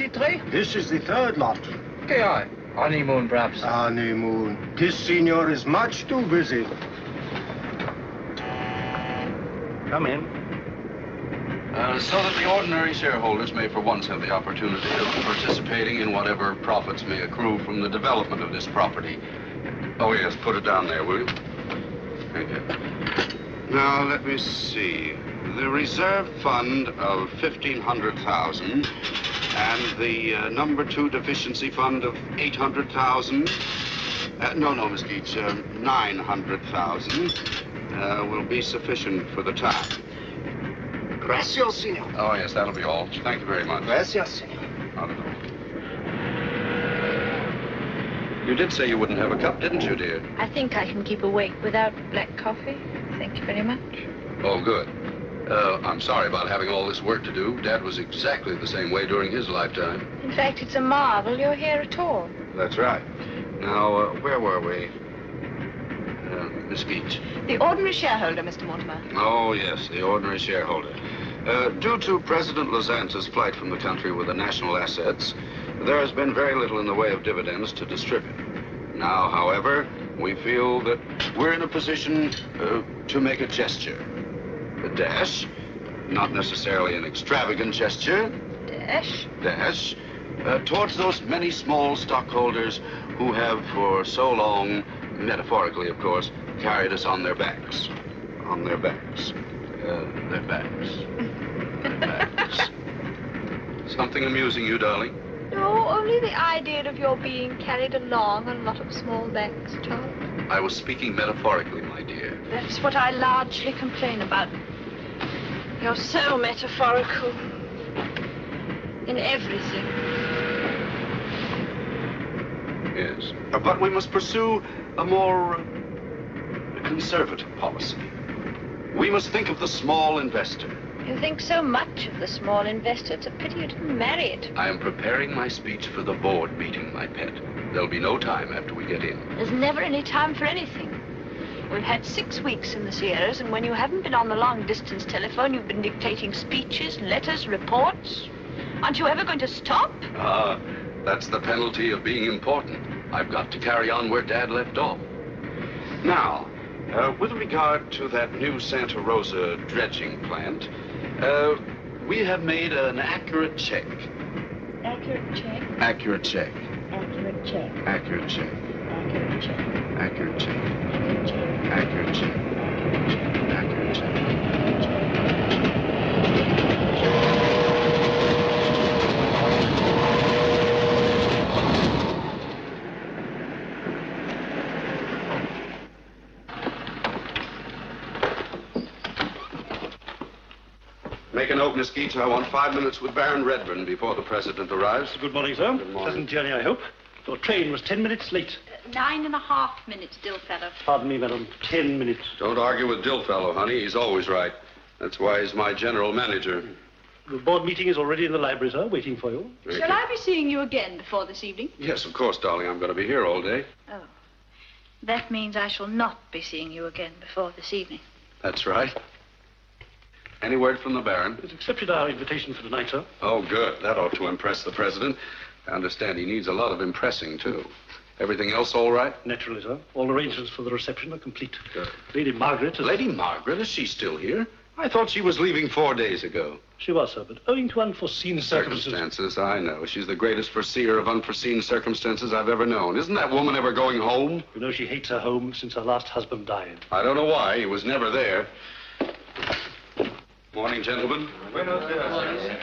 23? This is the third lot. Okay, aye. Honeymoon, perhaps. Honeymoon. This senior is much too busy. Come in. So that the ordinary shareholders may for once have the opportunity of participating in whatever profits may accrue from the development of this property. Oh, yes, put it down there, will you? Thank you. Now, let me see. The reserve fund of $1,500,000 and the number 2 deficiency fund of $800,000. No, Miss Geach, $900,000 will be sufficient for the time. Gracias, senor. Oh, yes, that'll be all. Thank you very much. Gracias, senor. Not at all. You did say you wouldn't have a cup, didn't you, dear? I think I can keep awake without black coffee. Thank you very much. Oh, good. I'm sorry about having all this work to do. Dad was exactly the same way during his lifetime. In fact, it's a marvel you're here at all. That's right. Now, where were we? Miss Geach. The ordinary shareholder, Mr. Mortimer. Oh, yes, the ordinary shareholder. Due to President Lozanza's flight from the country with the national assets, there has been very little in the way of dividends to distribute. Now, however, we feel that we're in a position to make a gesture. A dash, not necessarily an extravagant gesture. Dash? Dash, towards those many small stockholders who have for so long, metaphorically, of course, carried us on their backs. On their backs. Their backs. Their backs. Something amusing you, darling? No, only the idea of your being carried along on a lot of small backs, Charles. I was speaking metaphorically, my dear. That's what I largely complain about. You're so metaphorical in everything. Yes. But we must pursue a more conservative policy. We must think of the small investor. You think so much of the small investor. It's a pity you didn't marry it. I am preparing my speech for the board meeting, my pet. There'll be no time after we get in. There's never any time for anything. We've had 6 weeks in the Sierras, and when you haven't been on the long-distance telephone, you've been dictating speeches, letters, reports. Aren't you ever going to stop? That's the penalty of being important. I've got to carry on where Dad left off. Now, with regard to that new Santa Rosa dredging plant, we have made an accurate check. Accurate check? Accurate check. Accurate check. Accurate check. Accurate check. Accurate check. Accurate check. Accurate check. Accurate check. Make a note, Miss Geach. I want 5 minutes with Baron Redburn before the president arrives. Good morning, sir. Good morning. Pleasant journey, I hope. Your train was 10 minutes late. 9.5 minutes, Dillfellow. Pardon me, madam. 10 minutes. Don't argue with Dillfellow, honey. He's always right. That's why he's my general manager. The board meeting is already in the library, sir, waiting for you. Shall I be seeing you again before this evening? Yes, of course, darling. I'm going to be here all day. Oh. That means I shall not be seeing you again before this evening. That's right. Any word from the Baron? He's accepted our invitation for tonight, sir. Oh, good. That ought to impress the president. I understand he needs a lot of impressing, too. Everything else all right? Naturally, sir. All arrangements for the reception are complete. Good. Lady Margaret is... Lady Margaret, is she still here? I thought she was leaving 4 days ago. She was, sir, but owing to unforeseen Circumstances, I know. She's the greatest foreseer of unforeseen circumstances I've ever known. Isn't that woman ever going home? You know, she hates her home since her last husband died. I don't know why. He was never there. Morning, gentlemen. Buenos dias.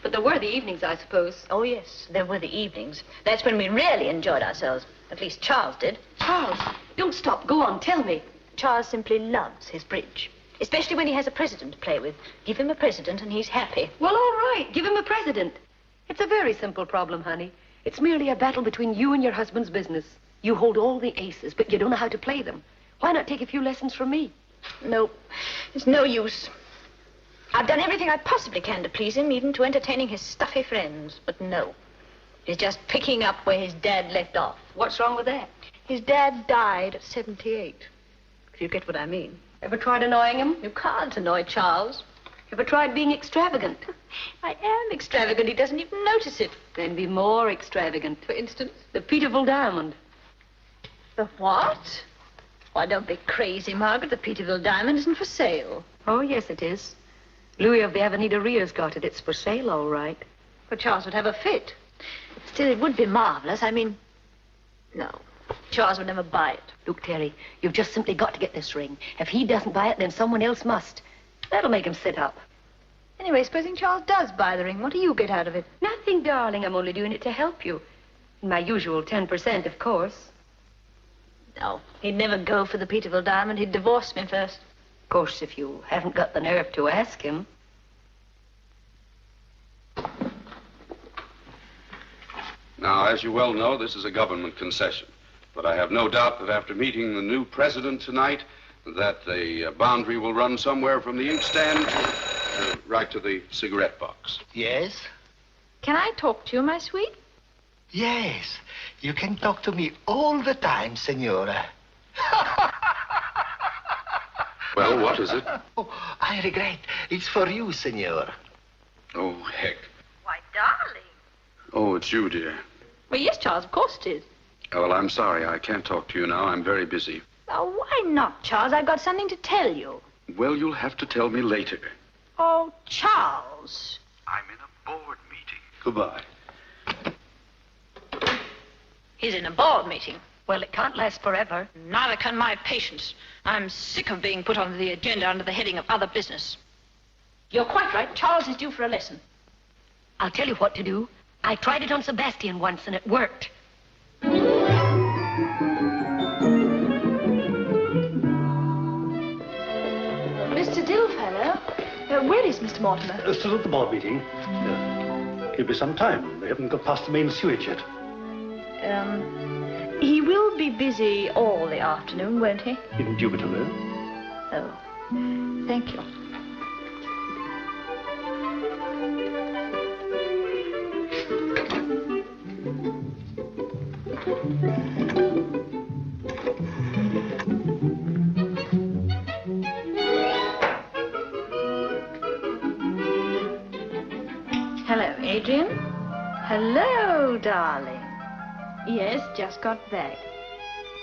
But there were the evenings, I suppose. Oh, yes, there were the evenings. That's when we really enjoyed ourselves. At least Charles did. Charles, don't stop. Go on, tell me. Charles simply loves his bridge. Especially when he has a president to play with. Give him a president and he's happy. Well, all right. Give him a president. It's a very simple problem, honey. It's merely a battle between you and your husband's business. You hold all the aces, but you don't know how to play them. Why not take a few lessons from me? No, it's no use. I've done everything I possibly can to please him, even to entertaining his stuffy friends. But no, he's just picking up where his dad left off. What's wrong with that? His dad died at 78. If you get what I mean. Ever tried annoying him? You can't annoy Charles. Ever tried being extravagant? I am extravagant. He doesn't even notice it. Then be more extravagant. For instance? The Peterville Diamond. The what? Why, don't be crazy, Margaret. The Peterville Diamond isn't for sale. Oh, yes, it is. Louis of the Avenida Ria's got it. It's for sale, all right. But Charles would have a fit. Still, it would be marvelous. I mean, no. Charles would never buy it. Look, Terry, you've just simply got to get this ring. If he doesn't buy it, then someone else must. That'll make him sit up. Anyway, supposing Charles does buy the ring, what do you get out of it? Nothing, darling. I'm only doing it to help you. My usual 10%, of course. No, he'd never go for the Peterville Diamond. He'd divorce me first. Of course, if you haven't got the nerve to ask him. Now, as you well know, this is a government concession. But I have no doubt that after meeting the new president tonight, that the boundary will run somewhere from the inkstand right to the cigarette box. Yes? Can I talk to you, my sweet? Yes. You can talk to me all the time, Senora. Well, what is it? Oh, I regret. It's for you, Senor. Oh, heck. Why, darling. Oh, it's you, dear. Well, yes, Charles, of course it is. Oh, well, I'm sorry. I can't talk to you now. I'm very busy. Oh, why not, Charles? I've got something to tell you. Well, you'll have to tell me later. Oh, Charles. I'm in a board meeting. Goodbye. He's in a board meeting. Well, it can't last forever. Neither can my patience. I'm sick of being put on the agenda under the heading of other business. You're quite right. Charles is due for a lesson. I'll tell you what to do. I tried it on Sebastian once, and it worked. Mr. Dillfellow? Where is Mr. Mortimer? Still at the board meeting. It'll be some time. They haven't got past the main sewage yet. He will be busy all the afternoon, won't he? Indubitably. Oh, thank you. Hello, Adrian. Hello, darling. Yes, just got back.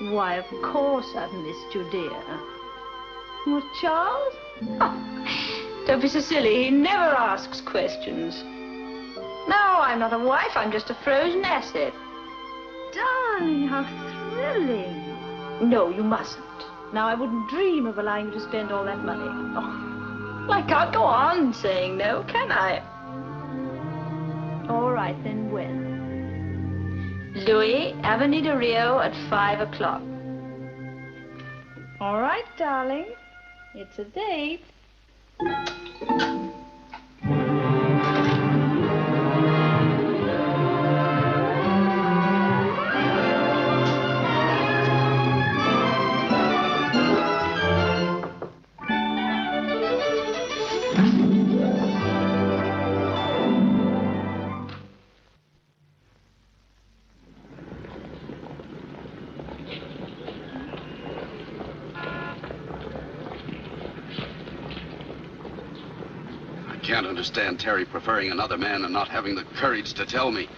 Why, of course I've missed you, dear. What, Charles? Oh, don't be so silly. He never asks questions. No, I'm not a wife. I'm just a frozen asset. Darling, how thrilling. No, you mustn't. Now, I wouldn't dream of allowing you to spend all that money. Oh, I can't go on saying no, can I? All right, then when? Louis, Avenida Rio at 5 o'clock. All right, darling. It's a date. I can't understand Terry preferring another man and not having the courage to tell me.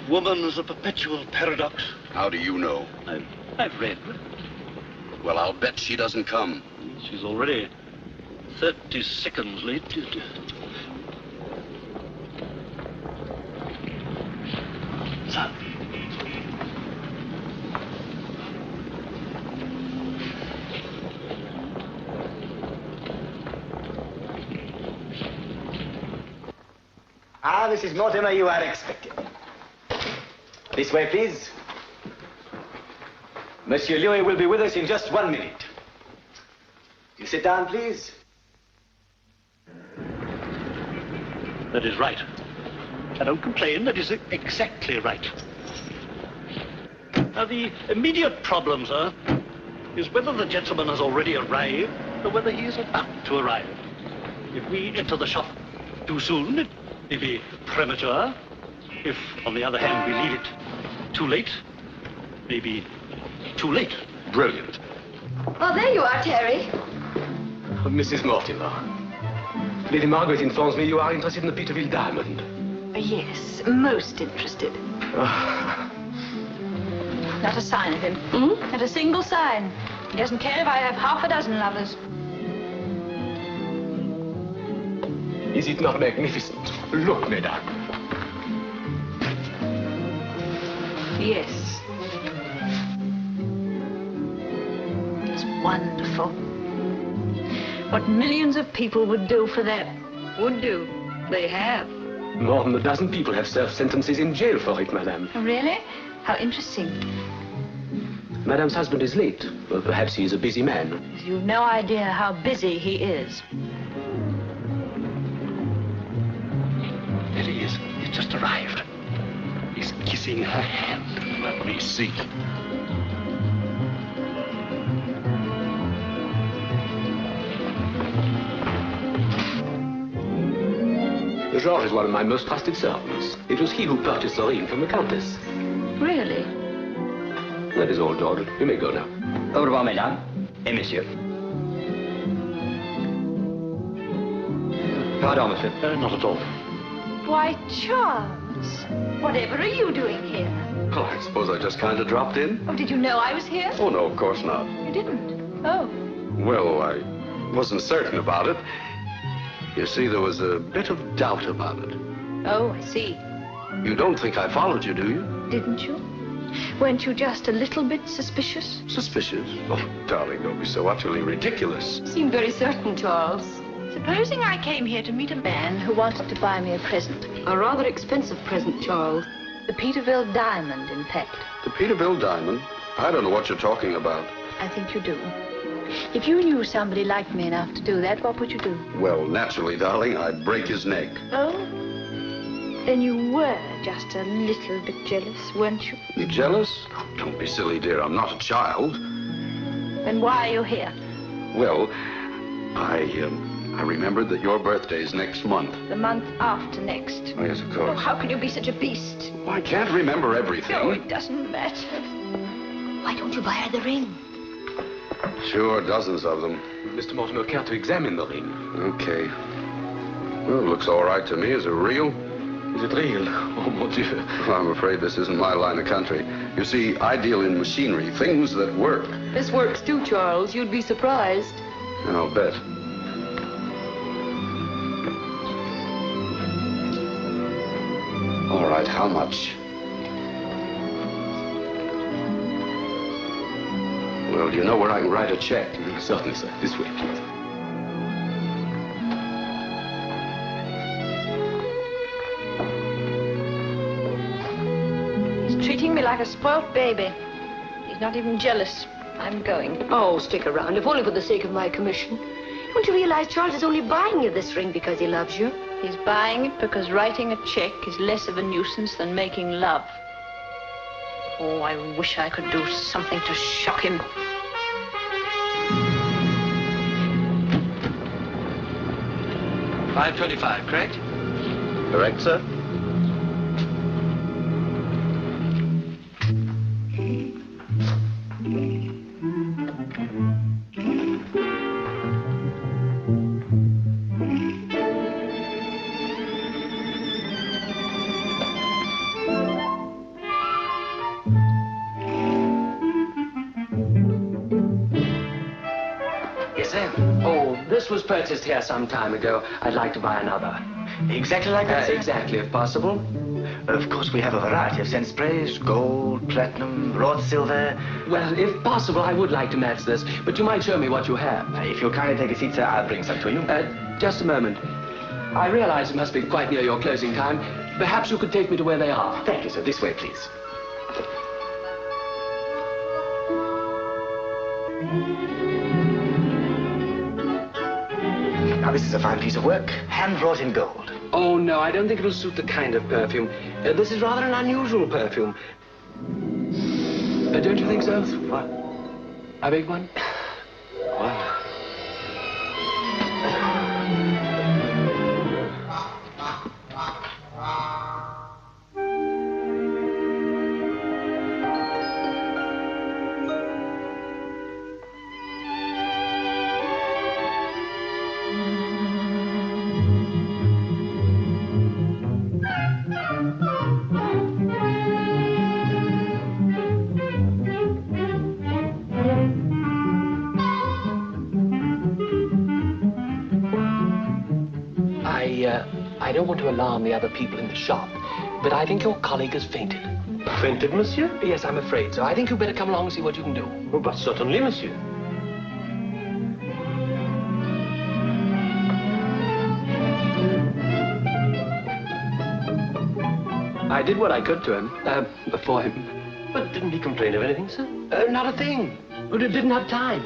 Woman is a perpetual paradox. How do you know? I've read. Well, I'll bet she doesn't come. She's already 30 seconds late. So. Ah, Mrs. Mortimer, you are expected. This way, please. Monsieur Louis will be with us in just 1 minute. You sit down, please. That is right. I don't complain. That is exactly right. Now, the immediate problem, sir, is whether the gentleman has already arrived or whether he is about to arrive. If we enter the shop too soon, it may be premature. If, on the other hand, we leave it too late, maybe too late. Brilliant. Oh, there you are, Terry. Mrs. Mortimer. Lady Margaret informs me you are interested in the Peterville Diamond. Yes, most interested. Not a sign of him. Not a single sign. He doesn't care if I have half a dozen lovers. Is it not magnificent? Look, madame. Yes. It's wonderful. What millions of people would do for that. Would do. They have. More than a dozen people have served sentences in jail for it, madame. Oh, really? How interesting. Madame's husband is late. Well, perhaps he is a busy man. You've no idea how busy he is. There he is. He's just arrived. He's kissing her hand. Let me see. Georges is one of my most trusted servants. It was he who purchased the ring from the Countess. Really? That is all, George. You may go now. Au revoir, mesdames et messieurs. Pardon, monsieur. Not at all. Why, Charles, whatever are you doing here? Oh, I suppose I just kind of dropped in. Oh, did you know I was here? Oh, no, of course not. You didn't? Oh. Well, I wasn't certain about it. You see, there was a bit of doubt about it. Oh, I see. You don't think I followed you, do you? Didn't you? Weren't you just a little bit suspicious? Suspicious? Oh, darling, don't be so utterly ridiculous. You seem very certain, Charles. Supposing I came here to meet a man who wanted to buy me a present. A rather expensive present, Charles. The Peterville Diamond, in fact. The Peterville Diamond? I don't know what you're talking about. I think you do. If you knew somebody liked me enough to do that, what would you do? Well, naturally, darling, I'd break his neck. Oh? Then you were just a little bit jealous, weren't you? You jealous? Oh, don't be silly, dear. I'm not a child. Then why are you here? Well, I remembered that your birthday's next month. The month after next. Oh, yes, of Oh, course. how can you be such a beast? I can't remember everything. No, it doesn't matter. Why don't you buy her the ring? Sure, dozens of them. Mr. Mortimer care to examine the ring. Okay. Well, it looks all right to me. Is it real? Is it real? Oh, mon Dieu. Well, I'm afraid this isn't my line of country. You see, I deal in machinery, things that work. This works too, Charles. You'd be surprised. I'll bet. All right, how much? Well, do you know where I can write a check? Certainly, sir. This way, please. He's treating me like a spoilt baby. He's not even jealous. I'm going. Oh, stick around, if only for the sake of my commission. Don't you realize Charles is only buying you this ring because he loves you? He's buying it because writing a check is less of a nuisance than making love. Oh, I wish I could do something to shock him. $5.25, correct? Correct, sir? Yes, sir. Oh, this was purchased here some time ago. I'd like to buy another. Exactly like that, sir? Exactly, if possible. Of course, we have a variety of scent sprays, gold, platinum, wrought silver. Well, if possible, I would like to match this, but you might show me what you have. If you'll kindly take a seat, sir, I'll bring some to you. Just a moment. I realize it must be quite near your closing time. Perhaps you could take me to where they are. Thank you, sir. This way, please. Now, this is a fine piece of work, hand-wrought in gold. Oh, no, I don't think it'll suit the kind of perfume. This is rather an unusual perfume. Don't you think so? What? I beg one? What? I don't want to alarm the other people in the shop, but I think your colleague has fainted. Fainted, monsieur? Yes, I'm afraid so. I think you'd better come along and see what you can do. Oh, but certainly, monsieur. I did what I could to him, for him. But didn't he complain of anything, sir? Not a thing. But I didn't have time.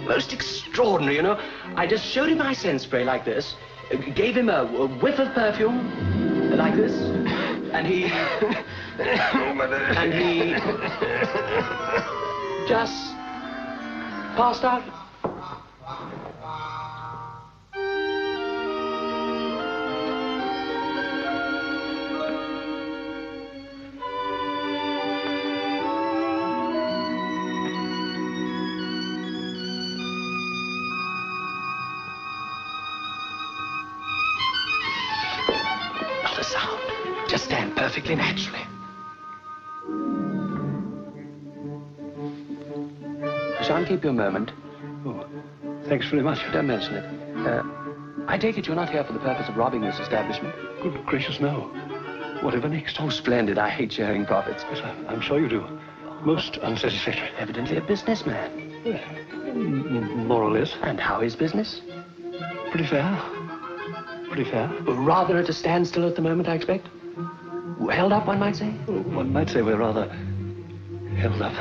Most extraordinary, you know. I just showed him my scent spray like this, gave him a whiff of perfume, like this, and he... and he... just passed out. Just stand perfectly naturally. I shan't keep you a moment. Oh, thanks very much. Don't mention it. I take it you're not here for the purpose of robbing this establishment? Good gracious, no. Whatever next? Oh, splendid. I hate sharing profits. Yes, I'm sure you do. Most unsatisfactory. Evidently a businessman. More or less. And how is business? Pretty fair. Pretty fair. Rather at a standstill at the moment, I expect? Held up, one might say? One might say we're rather held up.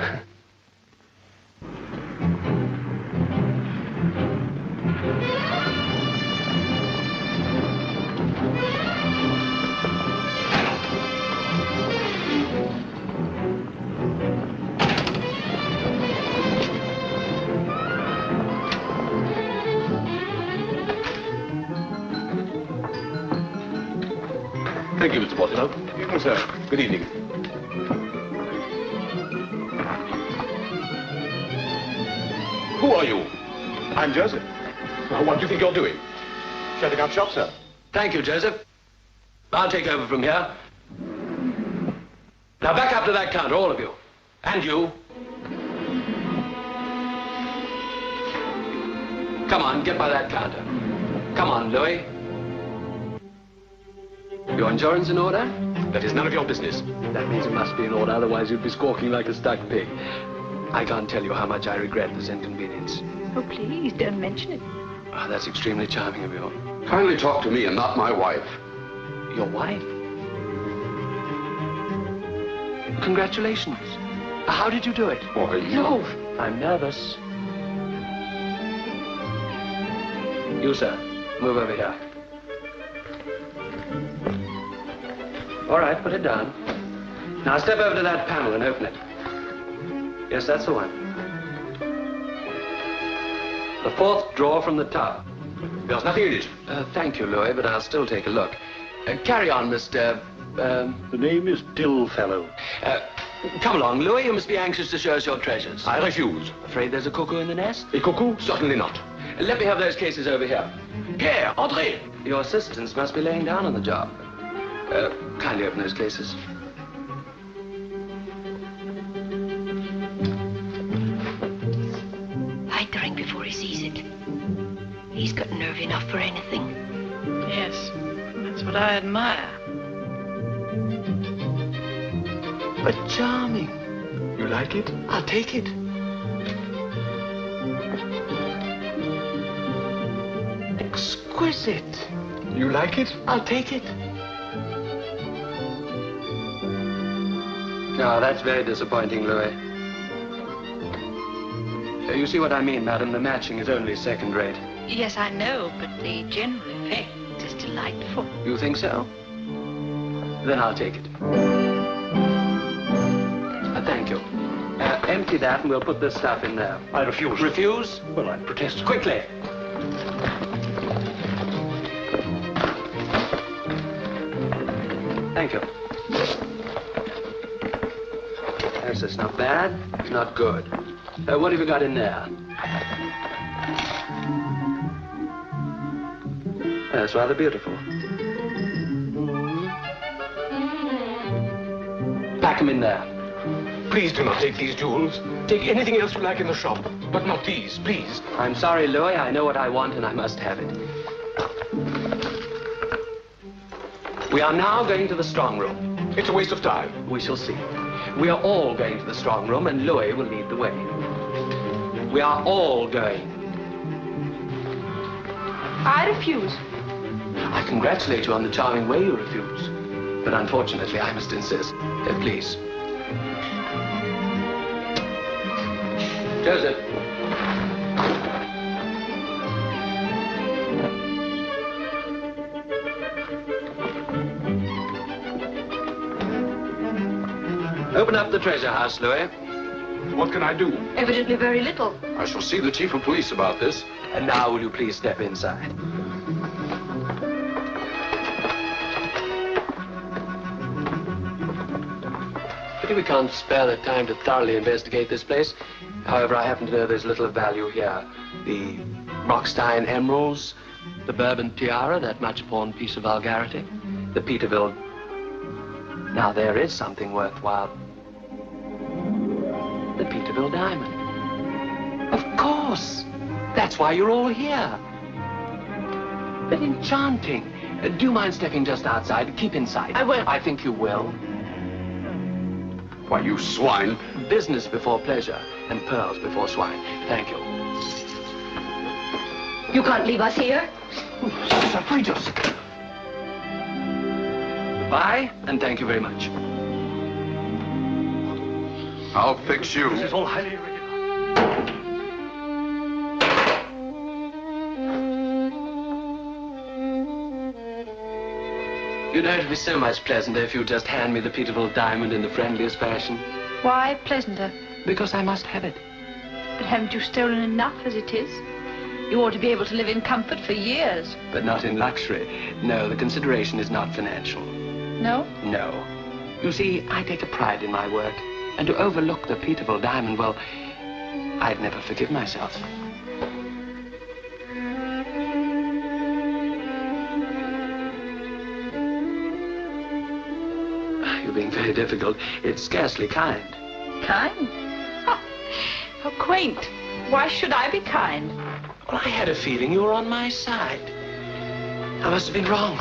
Thank you, Mr. Watson. Evening, sir. Good evening. Who are you? I'm Joseph. Well, what do you think you're doing? Shutting up shop, sir. Thank you, Joseph. I'll take over from here. Now back up to that counter, all of you. And you. Come on, get by that counter. Come on, Louis. Your insurance in order? That is none of your business. That means it must be in order, otherwise you'd be squawking like a stuck pig. I can't tell you how much I regret this inconvenience. Oh, please, don't mention it. Oh, that's extremely charming of you. Kindly talk to me and not my wife. Your wife? Congratulations. How did you do it? Why, No, I'm nervous. You, sir, move over here. All right, put it down. Now step over to that panel and open it. Yes, that's the one. The fourth drawer from the top. There's nothing in it. Thank you, Louis, but I'll still take a look. Carry on, Mr. The name is Dillfellow. Come along, Louis. You must be anxious to show us your treasures. I refuse. Afraid there's a cuckoo in the nest? A cuckoo? Certainly not. Let me have those cases over here. Pierre, André. Your assistants must be laying down on the job. Kindly open those cases. Hide the ring before he sees it. He's got nerve enough for anything. Yes, that's what I admire. But charming. You like it? I'll take it. Exquisite. You like it? I'll take it. No, that's very disappointing, Louis. You see what I mean, madam? The matching is only second rate. Yes, I know, but the general effect is delightful. You think so? Then I'll take it. Thank you. Empty that and we'll put this stuff in there. I refuse. Refuse? Well, I protest. Quickly. Thank you. Yes, it's not bad. It's not good. What have you got in there? That's rather beautiful. Pack them in there. Please do not take these jewels. Take anything else you like in the shop, but not these, please. I'm sorry, Louis. I know what I want and I must have it. We are now going to the strong room. It's a waste of time. We shall see. We are all going to the strong room, and Louis will lead the way. We are all going. I refuse. I congratulate you on the charming way you refuse. But unfortunately, I must insist. Please. Joseph. Open up the treasure house, Louis. What can I do? Evidently very little. I shall see the chief of police about this. And now will you please step inside? Pity we can't spare the time to thoroughly investigate this place. However, I happen to know there's little of value here. The Rockstein emeralds, the Bourbon tiara, that much-pawned piece of vulgarity, the Peterville. Now, there is something worthwhile. The Peterville Diamond. Of course. That's why you're all here. But enchanting. Do you mind stepping just outside? Keep inside. I will. I think you will. Why, you swine. Business before pleasure, and pearls before swine. Thank you. You can't leave us here. Outrageous. Goodbye, and thank you very much. I'll fix you. This is all highly irregular. You know, it'd be so much pleasanter if you'd just hand me the Peterville Diamond in the friendliest fashion. Why pleasanter? Because I must have it. But haven't you stolen enough as it is? You ought to be able to live in comfort for years. But not in luxury. No, the consideration is not financial. No? No. You see, I take a pride in my work. And to overlook the Peterville Diamond, well, I'd never forgive myself. You're being very difficult. It's scarcely kind. Kind? Ha, how quaint. Why should I be kind? Well, I had a feeling you were on my side. I must have been wrong.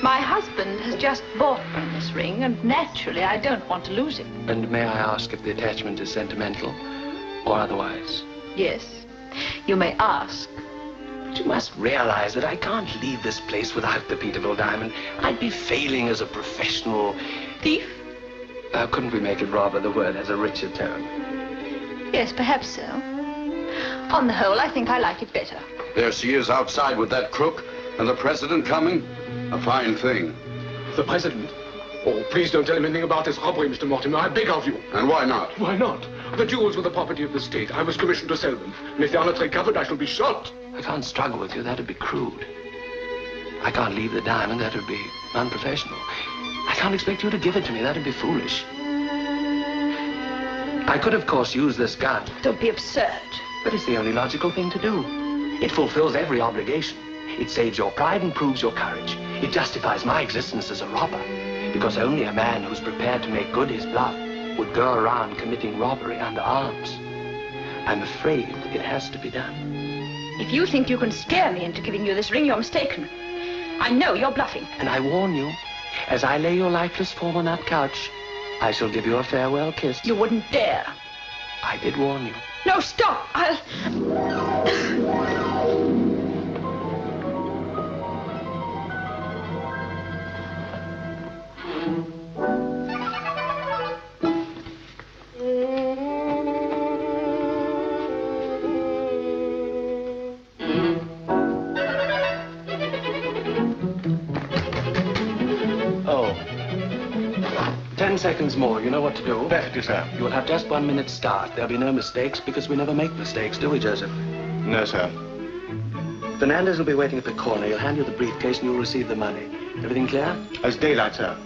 My husband has just bought me this ring, and naturally I don't want to lose it. And may I ask if the attachment is sentimental or otherwise? Yes, you may ask. But you must realize that I can't leave this place without the Peterville Diamond. I'd be failing as a professional Thief? Couldn't we make it robber? The word has a richer tone. Yes, perhaps so. On the whole, I think I like it better. There she is outside with that crook, and the president coming. A fine thing. The president? Oh, please don't tell him anything about this robbery, Mr. Mortimer. I beg of you. And why not? Why not? The jewels were the property of the state. I was commissioned to sell them. And if they are not recovered, I shall be shot. I can't struggle with you. That'd be crude. I can't leave the diamond. That would be unprofessional. I can't expect you to give it to me. That'd be foolish. I could, of course, use this gun. Don't be absurd. But it's the only logical thing to do. It fulfills every obligation. It saves your pride and proves your courage. It justifies my existence as a robber. Because only a man who's prepared to make good his bluff would go around committing robbery under arms. I'm afraid it has to be done. If you think you can scare me into giving you this ring, you're mistaken. I know you're bluffing. And I warn you, as I lay your lifeless form on that couch, I shall give you a farewell kiss. You wouldn't dare. I did warn you. No, stop. I'll... Oh. 10 seconds more. You know what to do. Perfectly, sir. You will have just 1 minute start. There'll be no mistakes because we never make mistakes, do we, Joseph? No, sir. Fernandez will be waiting at the corner. He'll hand you the briefcase and you'll receive the money. Everything clear? As daylight, sir.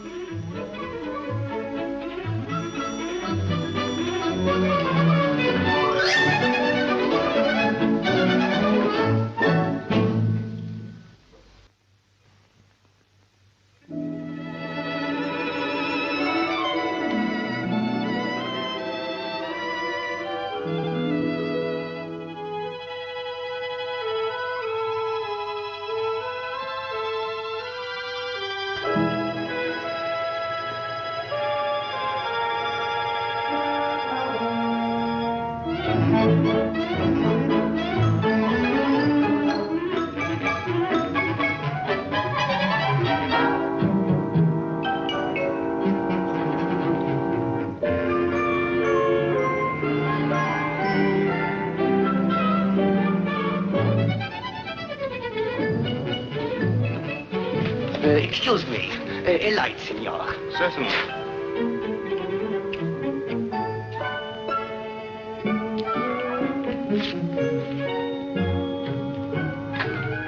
Excuse me. A light, senor. Certainly.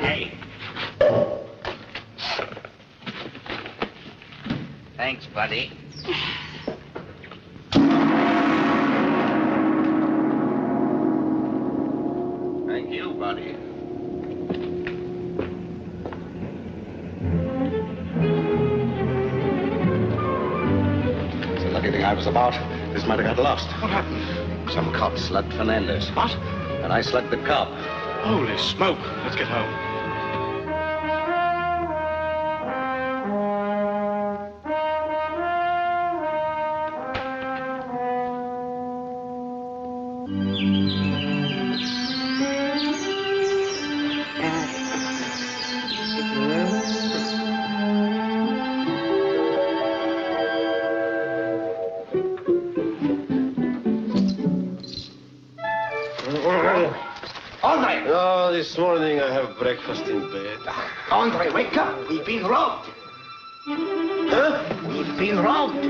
Hey. Thanks, buddy. Thank you, buddy. It's a lucky thing I was about. This might have got lost. What happened? Some cop slugged Fernandez. What? And I slugged the cop. Holy smoke. Let's get home. Andre! Oh, this morning I have breakfast in bed. Andre, wake up. We've been robbed. Huh? We've been robbed.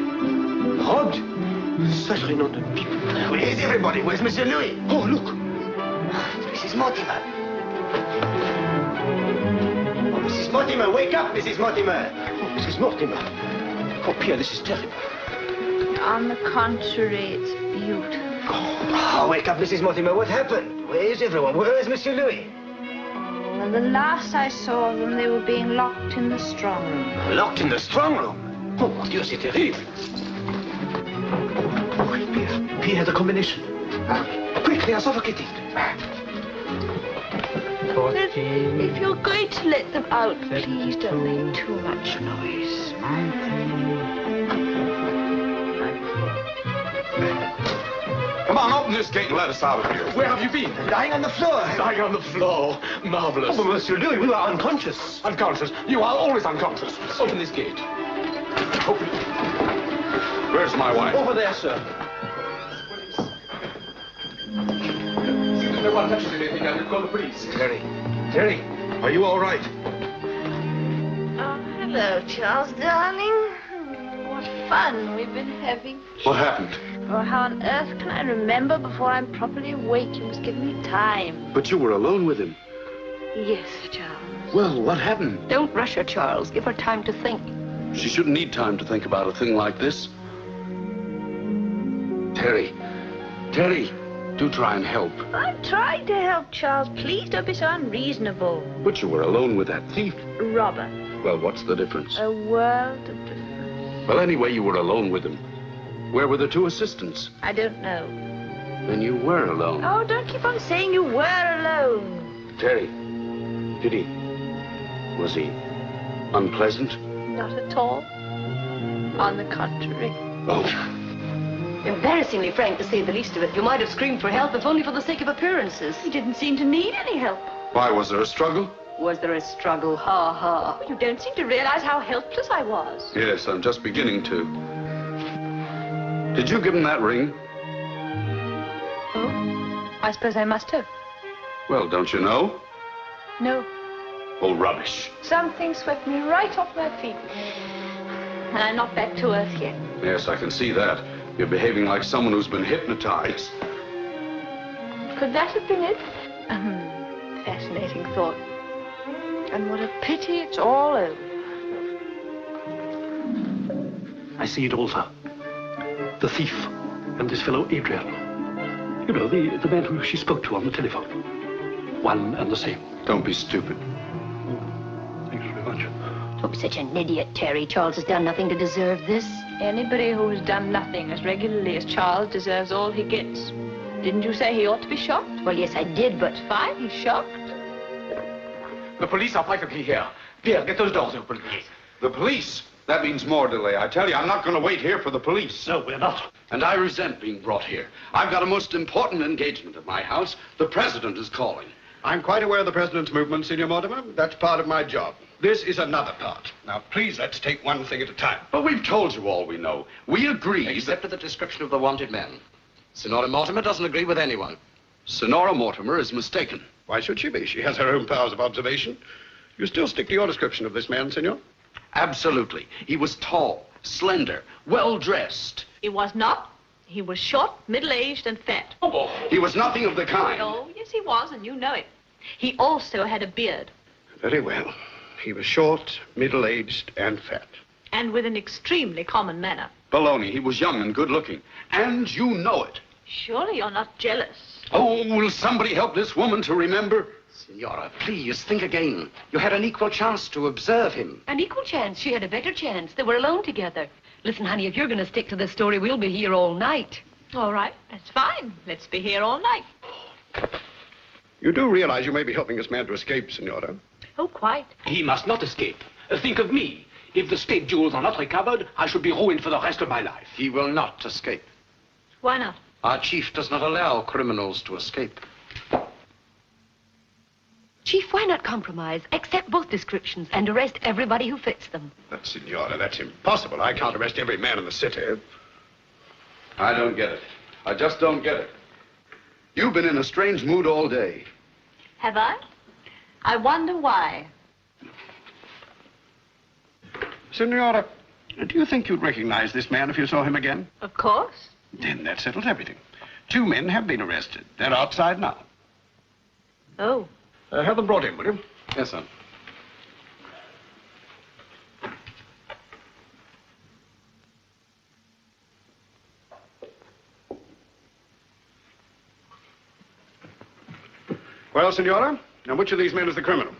Robbed? Certainly not the people. Where's everybody? Where's Monsieur Louis? Oh, look. Mrs. Mortimer. Oh, Mrs. Mortimer, wake up, Mrs. Mortimer. Oh, Mrs. Mortimer. Oh, Pierre, this is terrible. On the contrary, it's beautiful. Oh, wake up, Mrs. Mortimer. What happened? Where is everyone? Where is Monsieur Louis? Well, the last I saw of them, they were being locked in the strong room. Locked in the strong room. Oh, mon Dieu, c'est terrible. Oh, Pierre. Pierre, the combination. Quick, they are suffocating. If you're going to let them out, please don't make too much noise. Come on, open this gate and let us out of here. Where have you been? Lying on the floor. Lying on the floor. Marvelous. Oh, but Monsieur Louis, we are unconscious. Unconscious. You are always unconscious. Open this gate. Open it. Where's my wife? Over there, sir. If no one touches anything, I will call the police. Terry, are you all right? Oh, hello, Charles, darling. What fun we've been having. What happened? Oh, how on earth can I remember before I'm properly awake? You must give me time. But you were alone with him. Yes, Charles. Well, what happened? Don't rush her, Charles. Give her time to think. She shouldn't need time to think about a thing like this. Terry, do try and help. I'm trying to help, Charles. Please don't be so unreasonable. But you were alone with that thief. Robert. Well, what's the difference? A world of difference. Well, anyway, you were alone with him. Where were the two assistants? I don't know. Then you were alone. Oh, don't keep on saying you were alone. Terry, was he unpleasant? Not at all. On the contrary. Oh. Embarrassingly frank, to say the least of it. You might have screamed for help, if only for the sake of appearances. He didn't seem to need any help. Why, was there a struggle? Was there a struggle? Ha, ha. You don't seem to realize how helpless I was. Yes, I'm just beginning to. Did you give him that ring? Oh, I suppose I must have. Well, don't you know? No. Oh, rubbish. Something swept me right off my feet. And I'm not back to earth yet. Yes, I can see that. You're behaving like someone who's been hypnotized. Could that have been it? Fascinating thought. And what a pity it's all over. I see it all, sir. The thief and this fellow Adrian. You know, the man who she spoke to on the telephone. One and the same. Don't be stupid. Thanks very much. Don't be such an idiot, Terry. Charles has done nothing to deserve this. Anybody who has done nothing as regularly as Charles deserves all he gets. Didn't you say he ought to be shocked? Well, yes, I did, but... Fine, he's shocked. The police are practically here. Pierre, get those doors open. The police? That means more delay. I tell you, I'm not going to wait here for the police. No, we're not. And I resent being brought here. I've got a most important engagement at my house. The president is calling. I'm quite aware of the president's movement, Senor Mortimer. That's part of my job. This is another part. Now, please, let's take one thing at a time. But we've told you all we know. We agree. Except for the description of the wanted men. Senora Mortimer doesn't agree with anyone. Senora Mortimer is mistaken. Why should she be? She has her own powers of observation. You still stick to your description of this man, Senor? Absolutely. He was tall, slender, well-dressed. He was not. He was short, middle-aged, and fat. He was nothing of the kind. Oh, yes, he was, and you know it. He also had a beard. Very well. He was short, middle-aged, and fat. And with an extremely common manner. Baloney. He was young and good-looking. And you know it. Surely you're not jealous. Oh, will somebody help this woman to remember? Senora, please, think again. You had an equal chance to observe him. An equal chance. She had a better chance. They were alone together. Listen, honey, if you're going to stick to this story, we'll be here all night. All right, that's fine. Let's be here all night. You do realize you may be helping this man to escape, Senora? Oh, quite. He must not escape. Think of me. If the state jewels are not recovered, I should be ruined for the rest of my life. He will not escape. Why not? Our chief does not allow criminals to escape. Chief, why not compromise? Accept both descriptions and arrest everybody who fits them. But, Senora, that's impossible. I can't arrest every man in the city. I don't get it. I just don't get it. You've been in a strange mood all day. Have I? I wonder why. Senora, do you think you'd recognize this man if you saw him again? Of course. Then that settles everything. 2 men have been arrested. They're outside now. Oh. Have them brought in, will you? Yes, sir. Well, Senora, now which of these men is the criminal?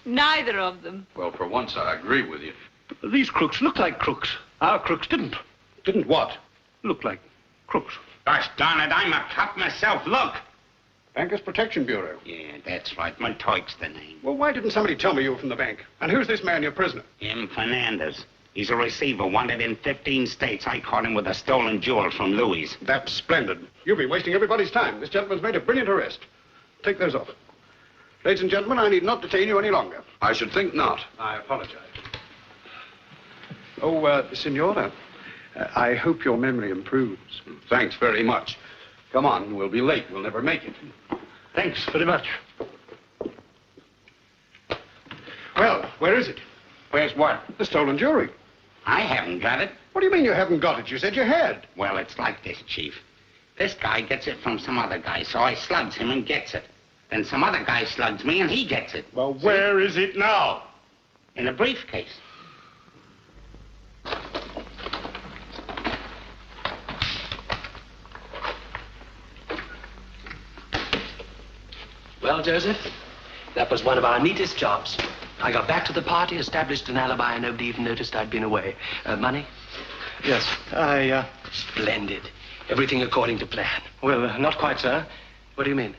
Neither of them. Well, for once, I agree with you. These crooks look like crooks. Our crooks didn't. Didn't what? Look like crooks. Gosh darn it, I'm a cop myself. Look. Bankers Protection Bureau. Yeah, that's right. Montoy's the name. Well, why didn't somebody tell me you were from the bank? And who's this man, your prisoner? Him Fernandez. He's a receiver wanted in 15 states. I caught him with a stolen jewel from Louis. That's splendid. You'll be wasting everybody's time. This gentleman's made a brilliant arrest. Take those off. Ladies and gentlemen, I need not detain you any longer. I should think not. I apologize. Oh, Senora, I hope your memory improves. Thanks very much. Come on, we'll be late. We'll never make it. Thanks very much. Well, where is it? Where's what? The stolen jewelry. I haven't got it. What do you mean you haven't got it? You said you had. Well, it's like this, Chief. This guy gets it from some other guy, so I slugs him and gets it. Then some other guy slugs me and he gets it. Well, where is it now? In a briefcase. Well, Joseph, that was one of our neatest jobs. I got back to the party, established an alibi, and nobody even noticed I'd been away. Money? Yes, Splendid. Everything according to plan. Well, not quite, sir. What do you mean?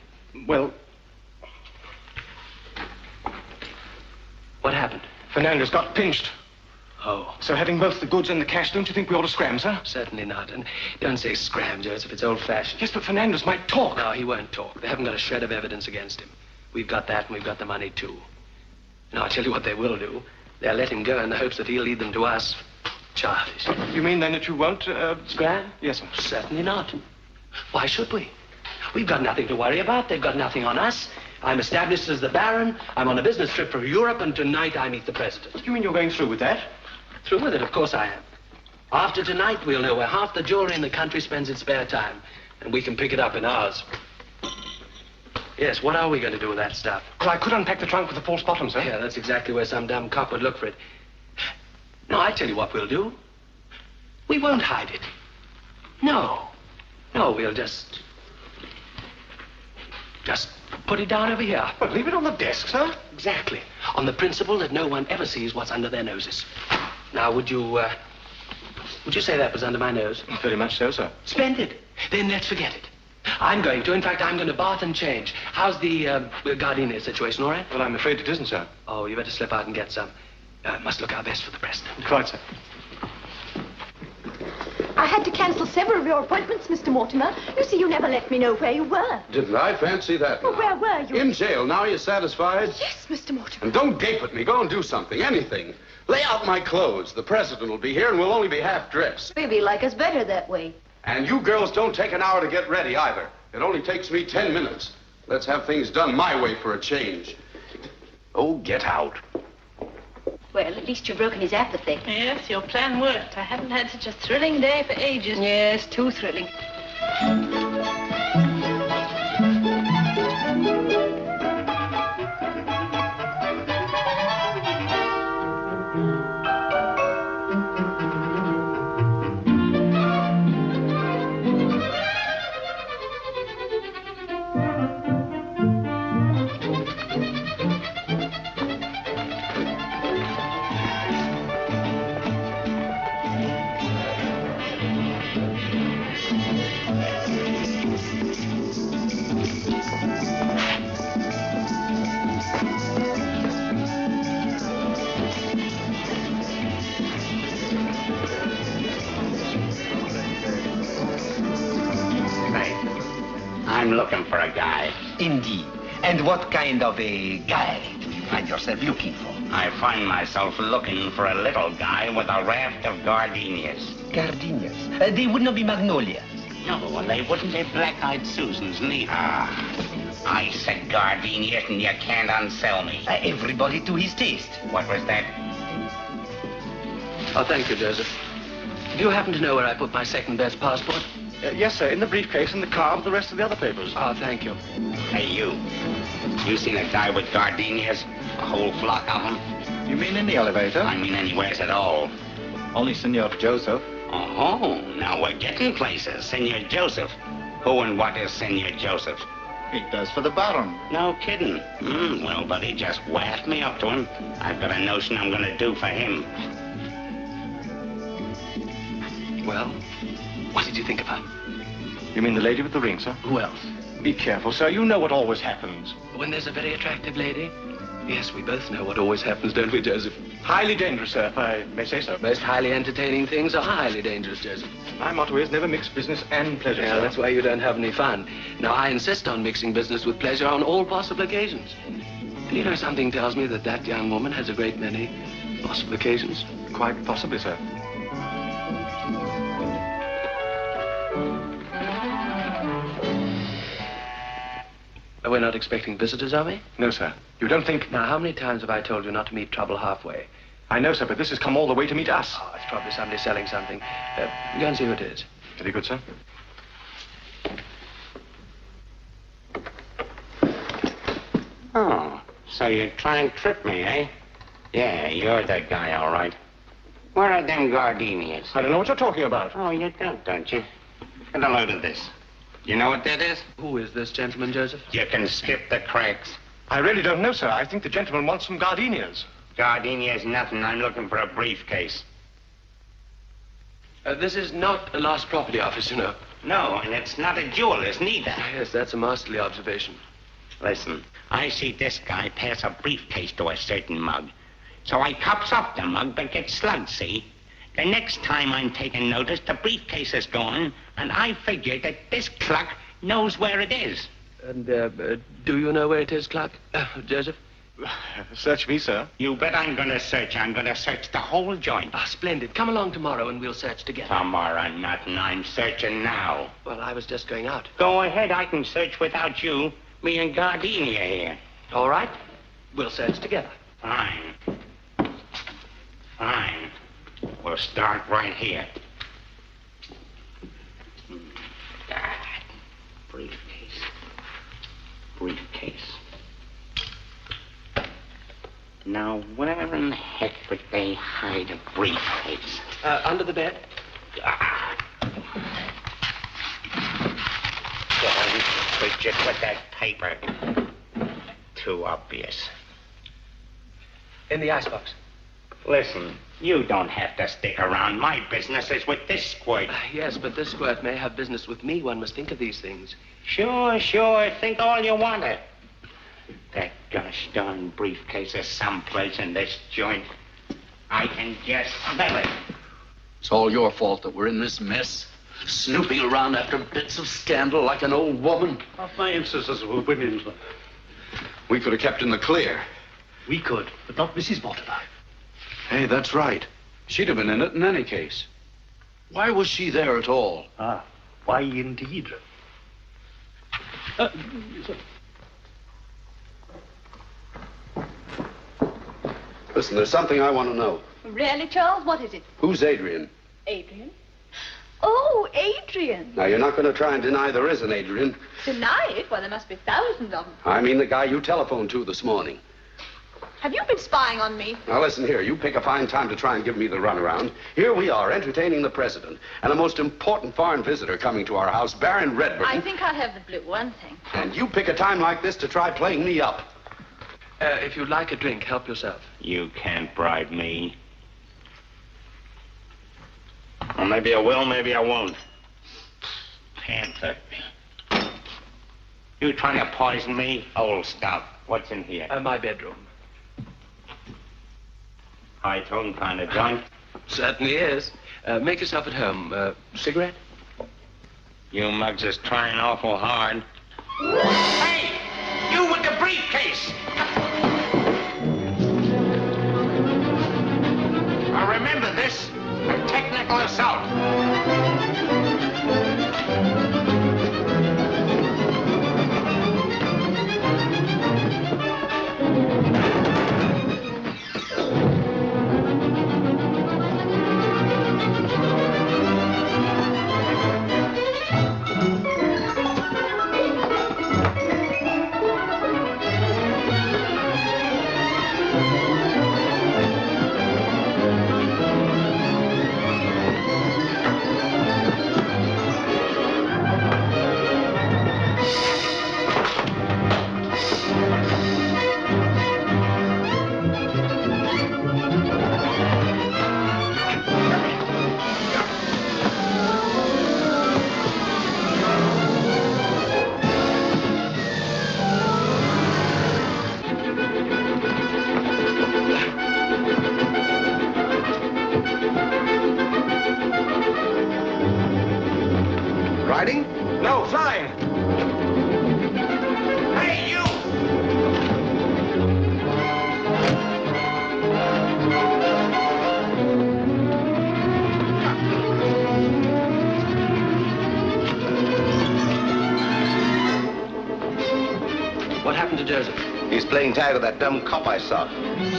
Well, what happened? Fernandez got pinched. Oh. So having both the goods and the cash, don't you think we ought to scram, sir? Certainly not. And don't say scram, Joseph. It's old-fashioned. Yes, but Fernandez might talk. No, he won't talk. They haven't got a shred of evidence against him. We've got that, and we've got the money, too. Now, I'll tell you what they will do. They'll let him go in the hopes that he'll lead them to us. Childish. You mean, then, that you won't, Scram? Yes, sir. Certainly not. Why should we? We've got nothing to worry about. They've got nothing on us. I'm established as the Baron. I'm on a business trip for Europe, and tonight I meet the President. You mean you're going through with that? Through with it? Of course I am. After tonight, we'll know where half the jewelry in the country spends its spare time, and we can pick it up in ours. Yes, what are we going to do with that stuff? Well, I could unpack the trunk with the false bottom, sir. Yeah, that's exactly where some dumb cop would look for it. No, I tell you what we'll do. We won't hide it. No. No, we'll just put it down over here. But leave it on the desk, sir. Exactly. On the principle that no one ever sees what's under their noses. Now, would you say that was under my nose? Very much so, sir. Splendid. Then let's forget it. I'm going to. In fact, I'm going to bath and change. How's the gardenia situation, all right? Well, I'm afraid it isn't, sir. Oh, you better slip out and get some. Must look our best for the President. Quite, sir. I had to cancel several of your appointments, Mr. Mortimer. You see, you never let me know where you were. Didn't I? Fancy that. Well, where were you? In jail. Now you're satisfied? Yes, Mr. Mortimer. And don't gape at me. Go and do something. Anything. Lay out my clothes. The President will be here, and we'll only be half dressed. Baby, like us better that way. And you girls don't take an hour to get ready, either. It only takes me 10 minutes. Let's have things done my way for a change. Oh, get out. Well, at least you've broken his apathy. Yes, your plan worked. I haven't had such a thrilling day for ages. Yes, too thrilling. I'm looking for a guy. Indeed. And what kind of a guy do you find yourself looking for? I find myself looking for a little guy with a raft of gardenias. Gardenias? They would not be magnolias. No, and they wouldn't be black-eyed Susans neither. I said gardenias, and you can't unsell me. Everybody to his taste. What was that? Oh, thank you, Joseph. Do you happen to know where I put my second-best passport? Yes, sir, in the briefcase and the car with the rest of the other papers. Oh, thank you. Hey, you. You seen a guy with gardenias? A whole flock of them? You mean in the elevator? I mean anywheres at all. Only Senor Joseph. Oh, now we're getting places. Senor Joseph. Who and what is Senor Joseph? He does for the Baron. No kidding. Well, but he just waffed me up to him. I've got a notion I'm going to do for him. Well, what did you think of her? You mean the lady with the ring, sir? Who else? Be careful, sir. You know what always happens. When there's a very attractive lady? Yes, we both know what always happens, don't we, Joseph? Highly dangerous, sir, if I may say so. Most highly entertaining things are highly dangerous, Joseph. My motto is never mix business and pleasure, Yeah, sir. that's why you don't have any fun. Now, I insist on mixing business with pleasure on all possible occasions. And you know, something tells me that that young woman has a great many possible occasions. Quite possibly, sir. We're not expecting visitors, are we? No, sir. You don't think... Now, how many times have I told you not to meet trouble halfway? I know, sir, but this has come all the way to meet us. Oh, it's probably somebody selling something. Go and see who it is. Very good, sir. Oh, so you try and trip me, eh? Yeah, you're the guy, all right. Where are them gardenias? I don't know what you're talking about. Oh, you don't you? Get a load of this. You know what that is? Who is this gentleman, Joseph? You can skip the cracks. I really don't know, sir. I think the gentleman wants some gardenias. Gardenias, nothing. I'm looking for a briefcase. This is not a lost property office, you know. No, and it's not a jeweler's neither. Yes, that's a masterly observation. Listen, I see this guy pass a briefcase to a certain mug. So I cops up the mug but get slugged, see? The next time I'm taking notice, the briefcase is gone, and I figure that this clock knows where it is. And, do you know where it is, Clark? Joseph? Search me, sir. You bet I'm gonna search. I'm gonna search the whole joint. Ah, splendid. Come along tomorrow and we'll search together. Tomorrow, nothing. I'm searching now. Well, I was just going out. Go ahead. I can search without you. Me and Gardenia here. All right. We'll search together. Fine. Fine. We'll start right here. That. Briefcase. Briefcase. Now, where in the heck would they hide a briefcase? Under the bed. Don't fidget with that paper. Too obvious. In the icebox. Listen, you don't have to stick around. My business is with this squirt. Yes, but this squirt may have business with me. One must think of these things. Sure. Think all you want to. That gosh darn briefcase is someplace in this joint. I can just smell it. It's all your fault that we're in this mess. Snooping around after bits of scandal like an old woman. Half my ancestors were women, sir. We could have kept in the clear. We could, but not Mrs. Mortimer. Hey, that's right. She'd have been in it in any case. Why was she there at all? Ah, why indeed? Listen, there's something I want to know. Really, Charles? What is it? Who's Adrian? Adrian? Oh, Adrian. Now, you're not going to try and deny there is an Adrian. Deny it? Well, there must be thousands of them. I mean the guy you telephoned to this morning. Have you been spying on me? Now, listen here. You pick a fine time to try and give me the runaround. Here we are, entertaining the president, and a most important foreign visitor coming to our house, Baron Redburn. I think I'll have the blue one thing. And you pick a time like this to try playing me up. If you'd like a drink, help yourself. You can't bribe me. Well, maybe I will, maybe I won't. Can't hurt me. You trying to poison me? Old stuff. What's in here? My bedroom. High-tone kind of joint? Certainly is. Make yourself at home. Cigarette? You mugs is trying awful hard. Hey! You with the briefcase! Now remember this, a technical assault. Riding? No, flying. Hey, you! What happened to Joseph? He's playing tag with that dumb cop I saw.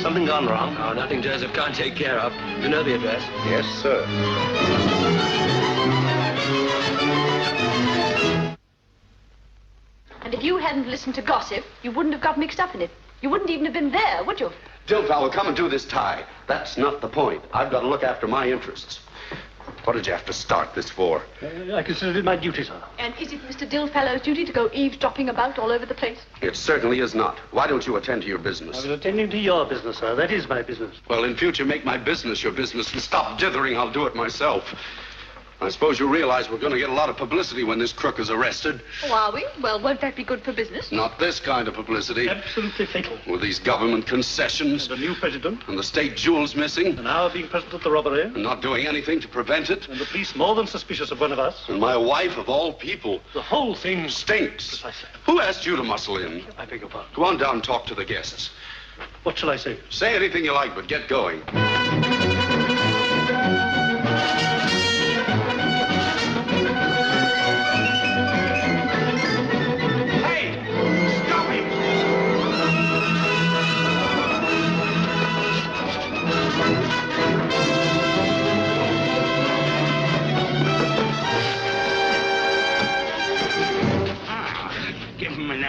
Something gone wrong? Oh, nothing Joseph can't take care of. You know the address? Yes, sir. And if you hadn't listened to gossip, you wouldn't have got mixed up in it. You wouldn't even have been there, would you? Dilf, I will come and do this tie. That's not the point. I've got to look after my interests. What did you have to start this for? I considered it my duty, sir. And is it Mr. Dillfellow's duty to go eavesdropping about all over the place? It certainly is not. Why don't you attend to your I business? was attending to your business, sir. That is my business. Well, in future, make my business your business and stop dithering. I'll do it myself. I suppose you realize we're going to get a lot of publicity when this crook is arrested. Oh, are we? Well, won't that be good for business? Not this kind of publicity. Absolutely fatal. With these government concessions. And a new president. And the state jewels missing. And our being present at the robbery. And not doing anything to prevent it. And the police more than suspicious of one of us. And my wife, of all people. The whole thing stinks. Precisely. Who asked you to muscle in? I beg your pardon. Go on down and talk to the guests. What shall I say? Say anything you like, but get going.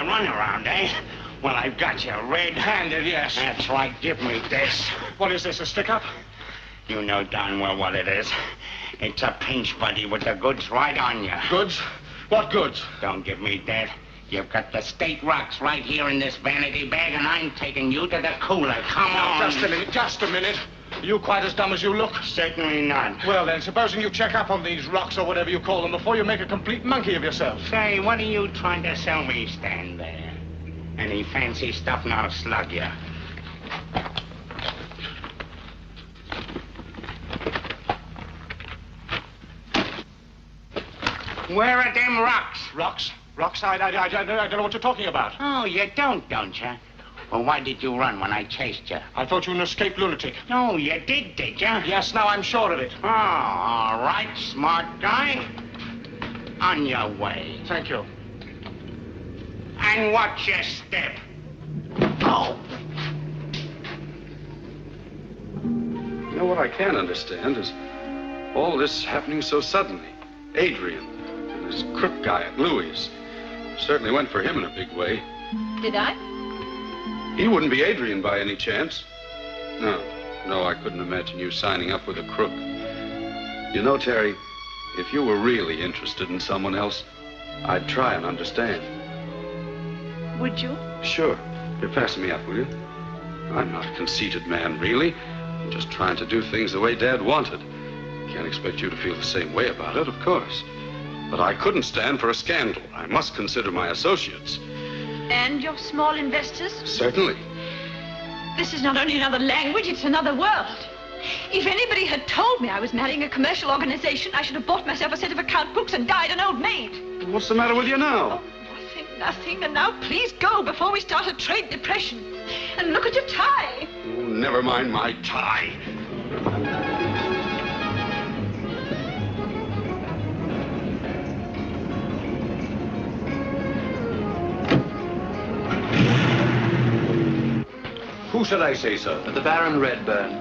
Runaround, eh? Well, I've got you red-handed, yes. That's right. Give me this. What is this, a stick-up? You know darn well what it is. It's a pinch buddy with the goods right on you. Goods? What goods? Don't give me that. You've got the state rocks right here in this vanity bag, and I'm taking you to the cooler. Come on. Just a minute. Are you quite as dumb as you look? Certainly not. Well, then, supposing you check up on these rocks or whatever you call them before you make a complete monkey of yourself. Say, what are you trying to sell me? Stand there. Any fancy stuff, and I'll slug you. Where are them rocks? Rocks? Rocks? I don't know what you're talking about. Oh, you don't you? Well, why did you run when I chased you? I thought you were an escaped lunatic. No, you did you? Yes, now I'm sure of it. Oh, all right, smart guy. On your way. Thank you. And watch your step. Oh. I can't understand is all this happening so suddenly. Adrian and this crook guy at Louis. Certainly went for him in a big way. Did I? He wouldn't be Adrian by any chance. No, I couldn't imagine you signing up with a crook. You know, Terry, if you were really interested in someone else, I'd try and understand. Would you? Sure. You pass me up, will you? I'm not a conceited man, really. I'm just trying to do things the way Dad wanted. Can't expect you to feel the same way about it, of course. But I couldn't stand for a scandal. I must consider my associates. And your small investors? Certainly. This is not only another language, it's another world. If anybody had told me I was marrying a commercial organization, I should have bought myself a set of account books and died an old maid. What's the matter with you now? Oh, nothing. And now please go before we start a trade depression. And look at your tie. Oh, never mind my tie. Who should I say, sir? The Baron Redburn.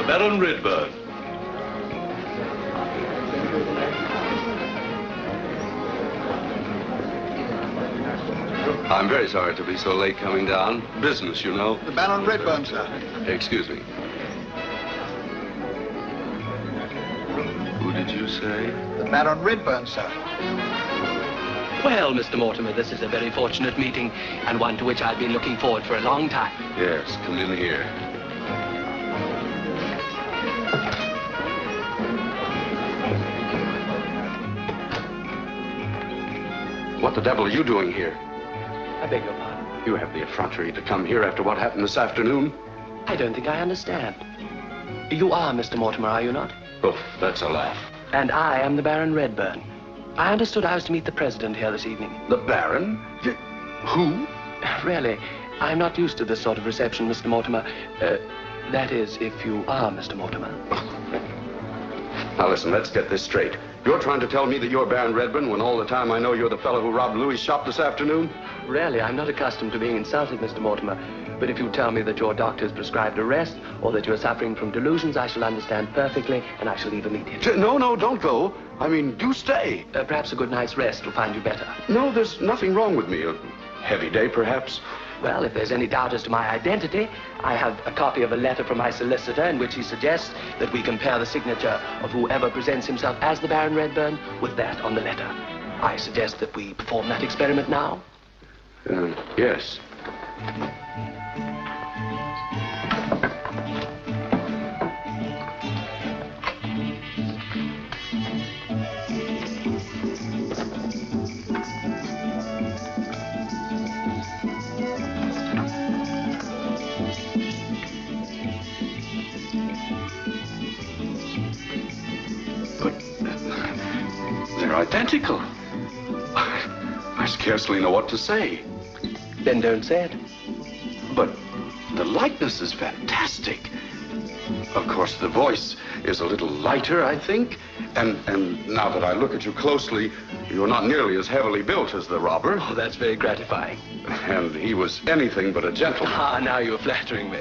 The Baron Redburn. I'm very sorry to be so late coming down. Business, you know. The Baron Redburn, sir. Excuse me. Who did you say? The Baron Redburn, sir. Well, Mr. Mortimer, this is a very fortunate meeting, and one to which I've been looking forward for a long time. Yes, come in here. What the devil are you doing here? I beg your pardon? You have the effrontery to come here after what happened this afternoon? I don't think I understand. You are Mr. Mortimer, are you not? Oh, that's a laugh. And I am the Baron Redburn. I understood I was to meet the President here this evening. The Baron? Who? Really, I'm not used to this sort of reception, Mr. Mortimer. That is, if you are Mr. Mortimer. Now listen, let's get this straight. You're trying to tell me that you're Baron Redburn when all the time I know you're the fellow who robbed Louis' shop this afternoon? Really, I'm not accustomed to being insulted, Mr. Mortimer. But if you tell me that your doctor's prescribed a rest, or that you're suffering from delusions, I shall understand perfectly, and I shall leave immediately. No, don't go. I mean, do stay. Perhaps a good night's rest will find you better. No, there's nothing wrong with me. A heavy day, perhaps. Well, if there's any doubt as to my identity, I have a copy of a letter from my solicitor in which he suggests that we compare the signature of whoever presents himself as the Baron Redburn with that on the letter. I suggest that we perform that experiment now. Yes. Identical. I scarcely know what to say. Then don't say it. But the likeness is fantastic. Of course, the voice is a little lighter, I think. And now that I look at you closely, you're not nearly as heavily built as the robber. Oh, that's very gratifying. And he was anything but a gentleman. Ah, now you're flattering me.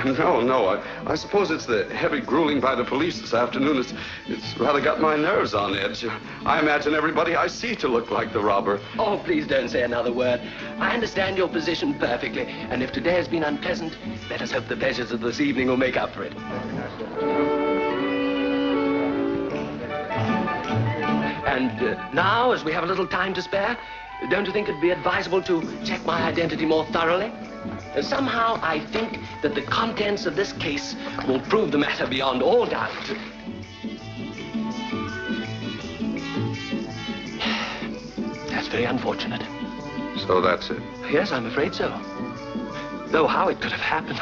No. I suppose it's the heavy grueling by the police this afternoon. It's rather got my nerves on edge. I imagine everybody I see to look like the robber. Oh, please don't say another word. I understand your position perfectly. And if today has been unpleasant, let us hope the pleasures of this evening will make up for it. And now, as we have a little time to spare, don't you think it'd be advisable to check my identity more thoroughly? Somehow, I think that the contents of this case will prove the matter beyond all doubt. That's very unfortunate. So that's it? Yes, I'm afraid so. Though how it could have happened,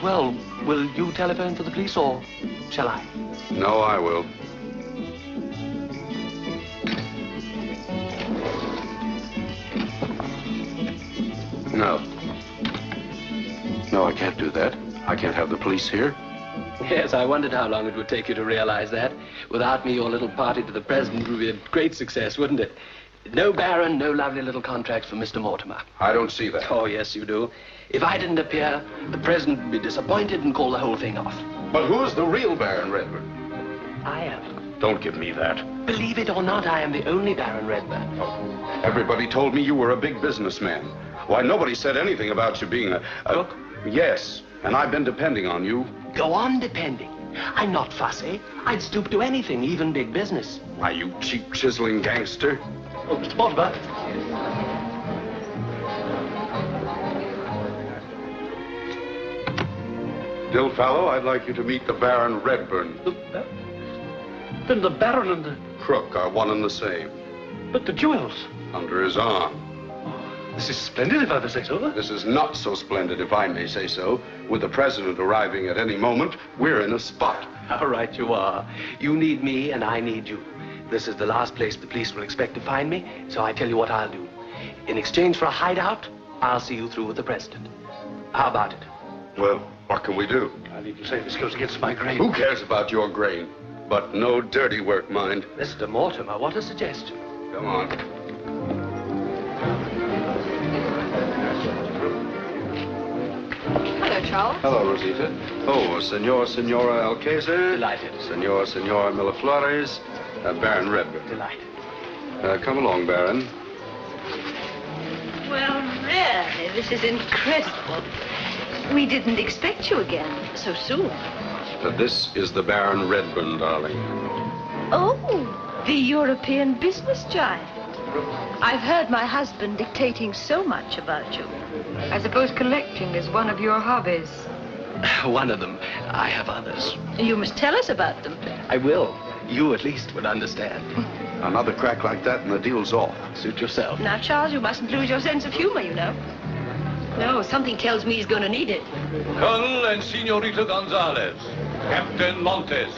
well, will you telephone for the police, or shall I? No, I will. No, I can't do that. I can't have the police here. Yes, I wondered how long it would take you to realize that. Without me, your little party to the president would be a great success, wouldn't it? No baron, no lovely little contracts for Mr. Mortimer. I don't see that. Oh, yes, you do. If I didn't appear, the president would be disappointed and call the whole thing off. But who's the real Baron Redburn? I am. Don't give me that. Believe it or not, I am the only Baron Redburn. Oh, everybody told me you were a big businessman. Why, nobody said anything about you being a... Look. Yes, and I've been depending on you. Go on depending. I'm not fussy. I'd stoop to anything, even big business. Why, you cheap, chiseling gangster. Oh, Mr. Mortimer. Dillfallow, I'd like you to meet the Baron Redburn. Then the Baron and the... Crook are one and the same. But the jewels? Under his arm. Oh, this is splendid, if I may say so. This is not so splendid, if I may say so. With the president arriving at any moment, we're in a spot. How right you are. You need me, and I need you. This is the last place the police will expect to find me, so I tell you what I'll do. In exchange for a hideout, I'll see you through with the president. How about it? Well, what can we do? I needn't say this goes against my grain. Who cares about your grain? But no dirty work, mind. Mr. Mortimer, what a suggestion. Come on. Hello, Charles. Hello, Rosita. Oh, Senora Alcázar. Delighted. Senora Miraflores. Baron Redburn. Delighted. Come along, Baron. Well, really, this is incredible. We didn't expect you again so soon. This is the Baron Redburn, darling. Oh, the European business giant. I've heard my husband dictating so much about you. I suppose collecting is one of your hobbies. One of them. I have others. You must tell us about them. I will. You at least would understand. Another crack like that and the deal's off. Suit yourself. Now, Charles, you mustn't lose your sense of humor, you know. No, something tells me he's going to need it. Colonel and Senorita Gonzalez. Captain Montes.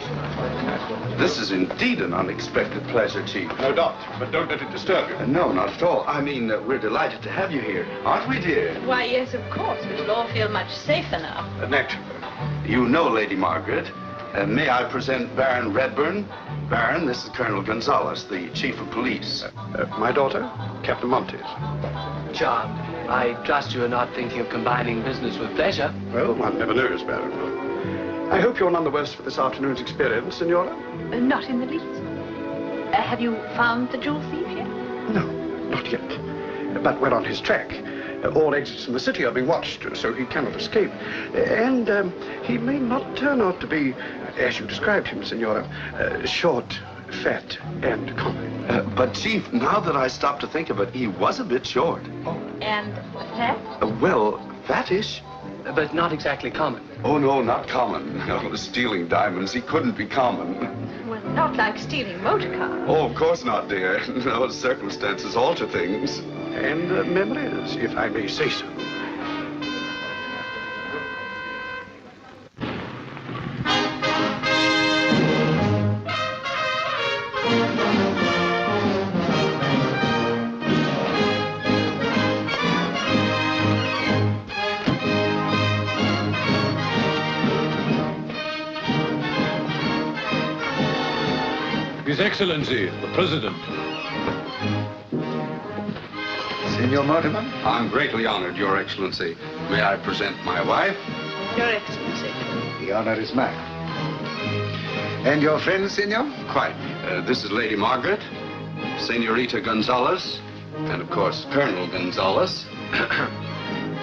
This is indeed an unexpected pleasure, Chief. No doubt, but don't let it disturb you. No, not at all. I mean, we're delighted to have you here. Aren't we, dear? Why, yes, of course. We'll all feel much safer now. Naturally. You know Lady Margaret. May I present Baron Redburn? Baron, this is Colonel Gonzalez, the chief of police. My daughter, Captain Montes. Charmed. I trust you are not thinking of combining business with pleasure. Well, one never knows, Baron. I hope you're none the worse for this afternoon's experience, Senora. Not in the least. Have you found the jewel thief yet? No, not yet. But we're on his track. All exits from the city are being watched, so he cannot escape. And he may not turn out to be, as you described him, Senora, short, fat, and common. But, Chief, now that I stop to think of it, he was a bit short. And fat? Well, fattish. But not exactly common. Oh, no, not common. No, stealing diamonds, he couldn't be common. Well, not like stealing motor cars. Oh, of course not, dear. No, circumstances alter things. And memories, if I may say so. His Excellency, the President. Senor Mortimer? I'm greatly honored, Your Excellency. May I present my wife? Your Excellency. The honor is mine. And your friend, senor? Quite. This is Lady Margaret, Senorita Gonzalez, and of course, Colonel Gonzalez.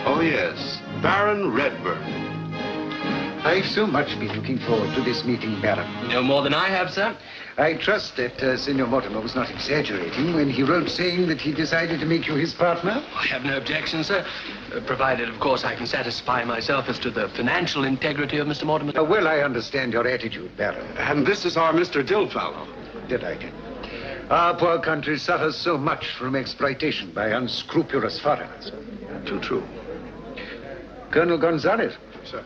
Oh, yes, Baron Redburn. I've so much been looking forward to this meeting, Baron. No more than I have, sir. I trust that Senor Mortimer was not exaggerating when he wrote saying that he decided to make you his partner? I have no objection, sir. Provided, of course, I can satisfy myself as to the financial integrity of Mr. Mortimer. Well, I understand your attitude, Baron. And this is our Mr. Dillfallow. Delighted. Our poor country suffers so much from exploitation by unscrupulous foreigners. Too true. Colonel Gonzalez. Sir.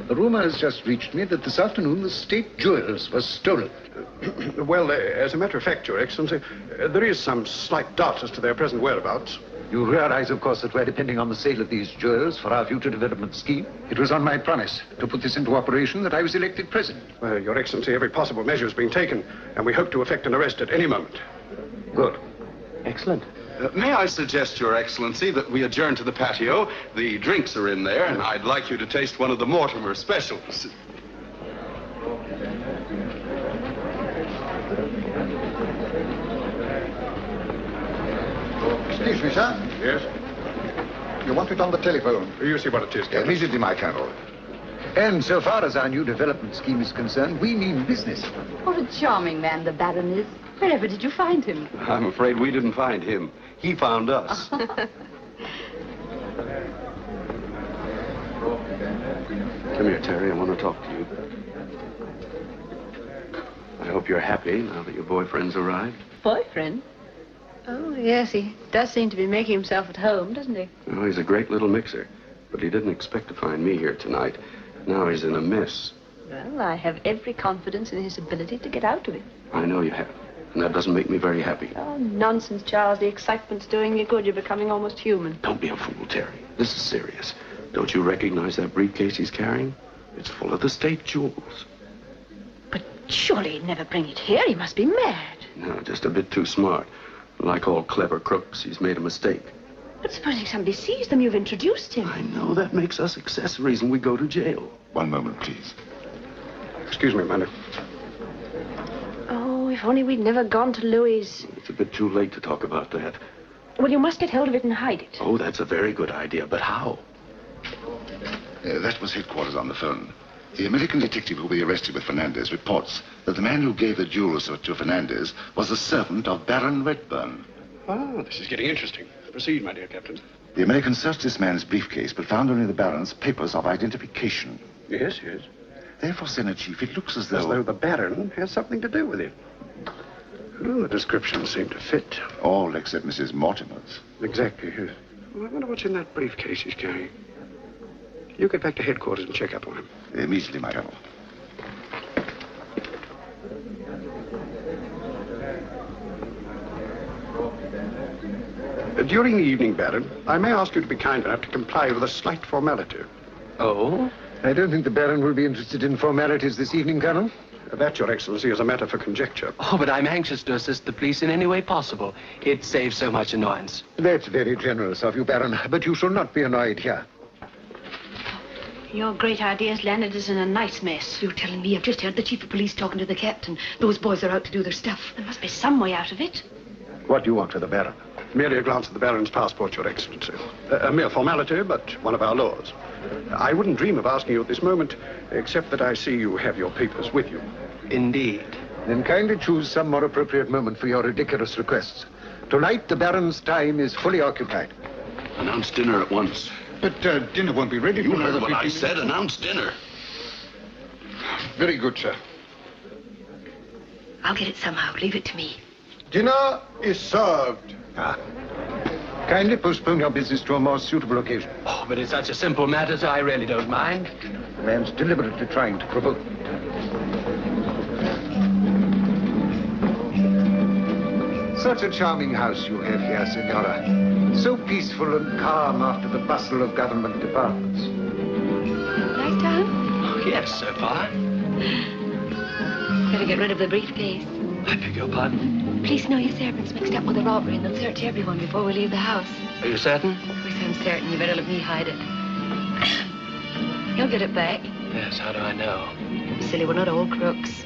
A rumor has just reached me that this afternoon the state jewels were stolen. Well, as a matter of fact, Your Excellency, there is some slight doubt as to their present whereabouts. You realize, of course, that we're depending on the sale of these jewels for our future development scheme. It was on my promise to put this into operation that I was elected president. Well, Your Excellency, every possible measure has been taken, and we hope to effect an arrest at any moment. Good. Excellent. May I suggest, Your Excellency, that we adjourn to the patio? The drinks are in there, and I'd like you to taste one of the Mortimer specials. Excuse me, sir. Yes? You want it on the telephone? You see what it is, Captain. Immediately, my colonel. And so far as our new development scheme is concerned, we mean business. What a charming man the Baron is. Wherever did you find him? I'm afraid we didn't find him. He found us. Come here, Terry. I want to talk to you. I hope you're happy now that your boyfriend's arrived. Boyfriend? Oh, yes, he does seem to be making himself at home, doesn't he? Well, he's a great little mixer, but he didn't expect to find me here tonight. Now he's in a mess. Well, I have every confidence in his ability to get out of it. I know you have, and that doesn't make me very happy. Oh, nonsense, Charles. The excitement's doing you good. You're becoming almost human. Don't be a fool, Terry. This is serious. Don't you recognize that briefcase he's carrying? It's full of the state jewels. But surely he'd never bring it here. He must be mad. No, just a bit too smart. Like all clever crooks, he's made a mistake. But supposing somebody sees them, you've introduced him. I know that makes us accessories and we go to jail. One moment, please. Excuse me, Amanda. Oh, if only we'd never gone to Louis'. It's a bit too late to talk about that. Well, you must get hold of it and hide it. Oh, that's a very good idea, but how? That was headquarters on the phone. The American detective who will be arrested with Fernandez reports that the man who gave the jewels to Fernandez was the servant of Baron Redburn. Ah, this is getting interesting. Proceed, my dear Captain. The Americans searched this man's briefcase, but found only the Baron's papers of identification. Yes, yes. Therefore, Senate Chief, it looks as As though though the Baron has something to do with it. Oh, the descriptions seem to fit. all except Mrs. Mortimer's. Exactly, yes. Well, I wonder what's in that briefcase he's carrying. You get back to headquarters and check up on him. Immediately, my colonel. During the evening, Baron, I may ask you to be kind enough to comply with a slight formality. Oh? I don't think the Baron will be interested in formalities this evening, Colonel. That, Your Excellency, is a matter for conjecture. Oh, but I'm anxious to assist the police in any way possible. It saves so much annoyance. That's very generous of you, Baron, but you shall not be annoyed here. Your great idea's landed us in a nice mess. You're telling me I've just heard the chief of police talking to the captain. Those boys are out to do their stuff. There must be some way out of it. What do you want with the Baron? Merely a glance at the Baron's passport, Your Excellency. A mere formality, but one of our laws. I wouldn't dream of asking you at this moment, except that I see you have your papers with you. Indeed. Then kindly choose some more appropriate moment for your ridiculous requests. Tonight, the Baron's time is fully occupied. Announce dinner at once. But dinner won't be ready You for heard another what I 15 said. minutes. Announce dinner. Very good, sir. I'll get it somehow. Leave it to me. Dinner is served. Ah. Kindly postpone your business to a more suitable occasion. Oh, but it's such a simple matter, so I really don't mind. The man's deliberately trying to provoke. Such a charming house you have here, Senora. So peaceful and calm after the bustle of government departments. Nice time? Oh, yes, so far. Better get rid of the briefcase. I beg your pardon? Police know your servant's mixed up with a robbery and they'll search everyone before we leave the house. Are you certain? If we sound certain, you better let me hide it. You'll get it back. Yes, how do I know? Silly, we're not all crooks.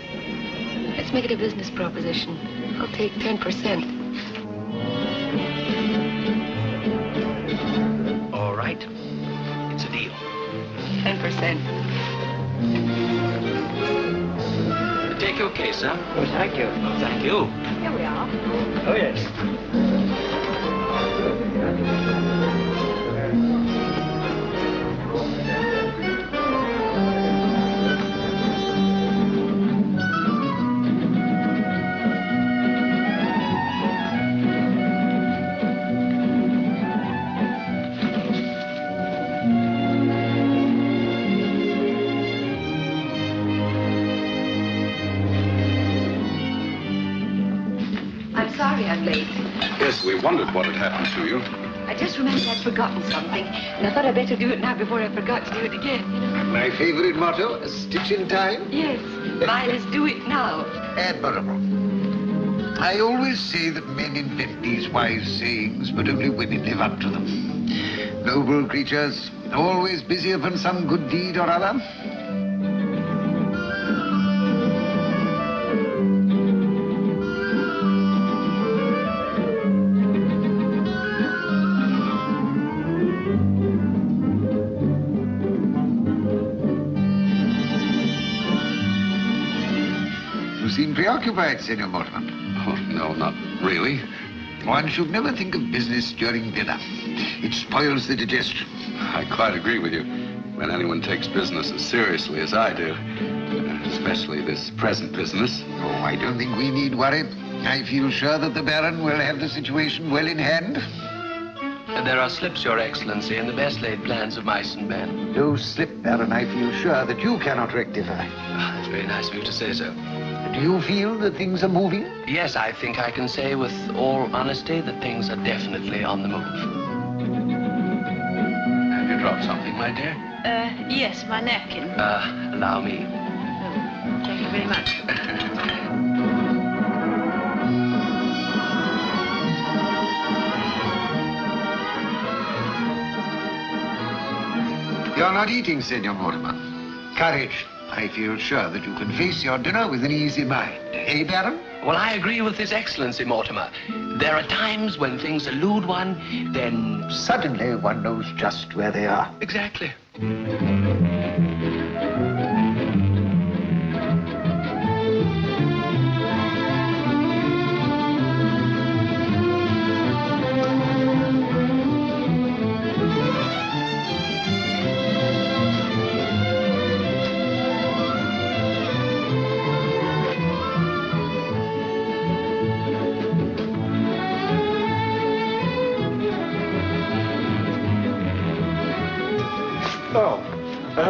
Let's make it a business proposition. I'll take 10%. All right. It's a deal. 10%. Take your case, sir. Oh, thank you. Oh, thank you. Here we are. Oh, yes. Sorry I'm late. Yes, we wondered what had happened to you. I just remembered I'd forgotten something, and I thought I'd better do it now before I forgot to do it again, you know? My favorite motto, a stitch in time? Yes. Mine is do it now. Admirable. I always say that men invent these wise sayings, but only women live up to them. Noble creatures, always busy upon some good deed or other. You seem preoccupied, Senor Mortimer. Oh, no, not really. One should never think of business during dinner. It spoils the digestion. I quite agree with you. When anyone takes business as seriously as I do, especially this present business. Oh, I don't think we need worry. I feel sure that the Baron will have the situation well in hand. There are slips, Your Excellency, in the best laid plans of mice and men. Those slip, Baron, I feel sure that you cannot rectify. It's very nice of you to say so. Do you feel that things are moving? Yes, I think I can say with all honesty that things are definitely on the move. Have you dropped something, my dear? Yes, my napkin. Allow me. Oh, thank you very much. You're not eating, Senor Mortimer. Courage. I feel sure that you can face your dinner with an easy mind. Eh, Baron? Well, I agree with His Excellency, Mortimer. There are times when things elude one, then... Suddenly one knows just where they are. Exactly.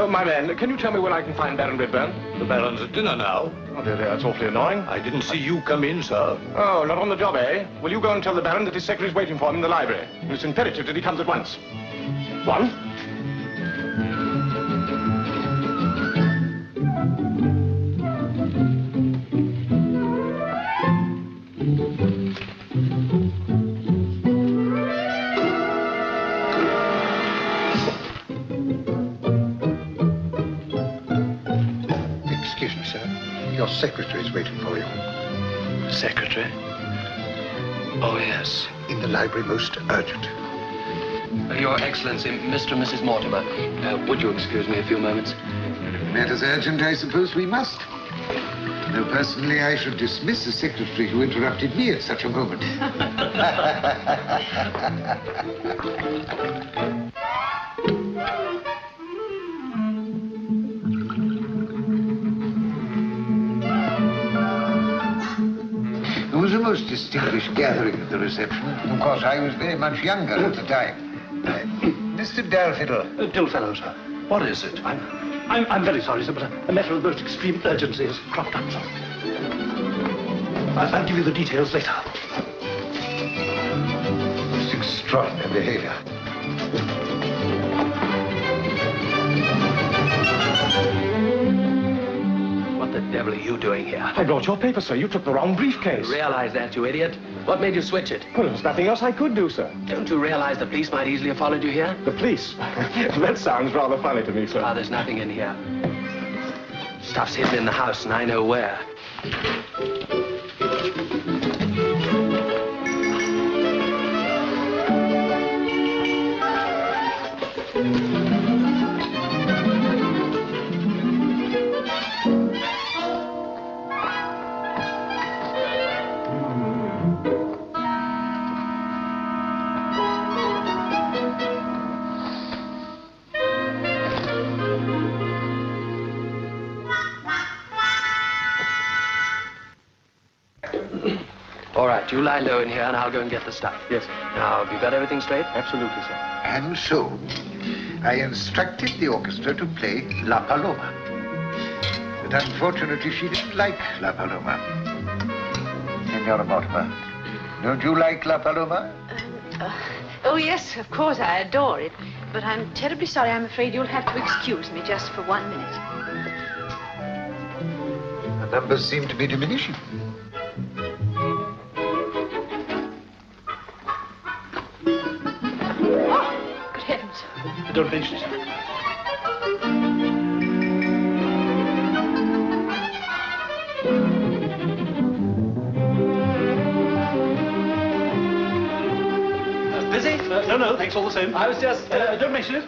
My man, can you tell me when I can find Baron Redburn? The Baron's at dinner now. Oh, dear, that's awfully annoying. I didn't see you come in, sir. Oh, not on the job, eh? Will you go and tell the Baron that his secretary's waiting for him in the library? It's imperative that he comes at once. One. Your secretary is waiting for you. Secretary? Oh, yes. In the library, most urgent. Your Excellency, Mr. and Mrs. Mortimer, would you excuse me a few moments? Matters urgent, I suppose we must. Though personally, I should dismiss the secretary who interrupted me at such a moment. It was a most distinguished gathering at the reception. Of course, I was very much younger at the time. Mr. Dalfiddle. Dillfellow, sir. What is it? I'm very sorry, sir, but a matter of most extreme urgency has cropped up, sir. I'll give you the details later. Most extraordinary behavior. What the devil are you doing here? I brought your paper, sir. You took the wrong briefcase. You realize that, you idiot? What made you switch it? Well, there's nothing else I could do, sir. Don't you realize the police might easily have followed you here? The police? That sounds rather funny to me, sir. Ah, there's nothing in here. Stuff's hidden in the house, and I know where. All right, you lie low in here, and I'll go and get the stuff. Yes. Now, have you got everything straight? Absolutely, sir. And so, I instructed the orchestra to play La Paloma. But unfortunately, she didn't like La Paloma. Senora Mortimer, don't you like La Paloma? Oh, yes, of course, I adore it. But I'm terribly sorry. I'm afraid you'll have to excuse me just for 1 minute. The numbers seem to be diminishing. Don't mention it. Busy? No, thanks all the same. I was just... don't mention it.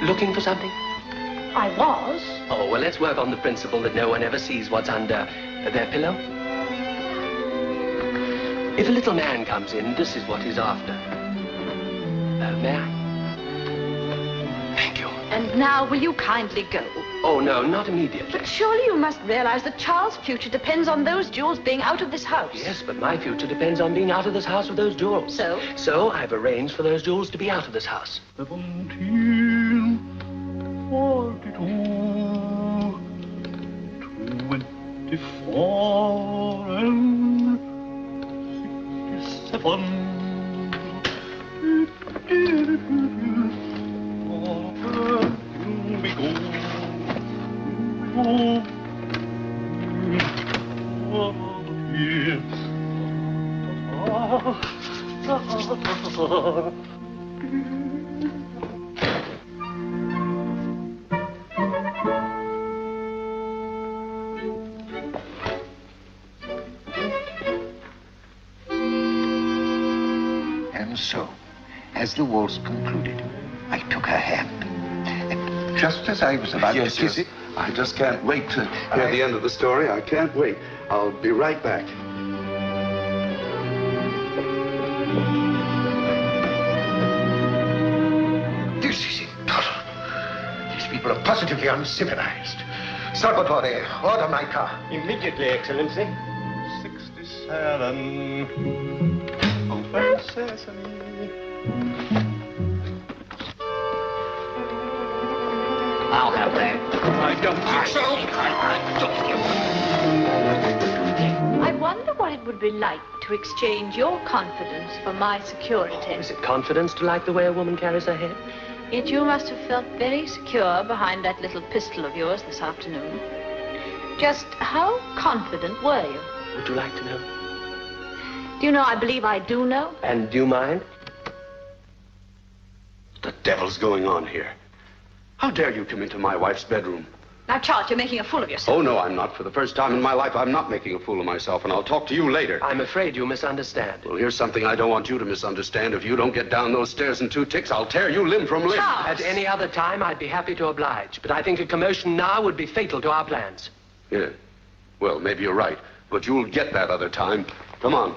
Looking for something? I was. Oh, well, let's work on the principle that no one ever sees what's under their pillow. If a little man comes in, this is what he's after. May I? Thank you. And now, will you kindly go? Oh, no, not immediately. But surely you must realize that Charles' future depends on those jewels being out of this house. Yes, but my future depends on being out of this house with those jewels. So? So I've arranged for those jewels to be out of this house. 17, 42, 24, and 67. Here we go. And so, as the waltz concluded, I took her hand. And just as I was about to kiss it... I just can't wait to hear the end of the story. I can't wait. I'll be right back. This is intolerable. These people are positively uncivilized. Salvatore, order my car. Immediately, Excellency. 67. Open sesame. I'll have that. I don't think so. I wonder what it would be like to exchange your confidence for my security. Is it confidence to like the way a woman carries her head? Yet you must have felt very secure behind that little pistol of yours this afternoon. Just how confident were you? Would you like to know? Do you know, I believe I do know. And do you mind? The devil's going on here? How dare you come into my wife's bedroom? Now, Charles, you're making a fool of yourself. Oh, no, I'm not. For the first time in my life, I'm not making a fool of myself, and I'll talk to you later. I'm afraid you misunderstand. Well, here's something I don't want you to misunderstand. If you don't get down those stairs in 2 ticks, I'll tear you limb from limb. Charles! At any other time, I'd be happy to oblige. But I think a commotion now would be fatal to our plans. Yeah. Well, maybe you're right. But you'll get that other time. Come on.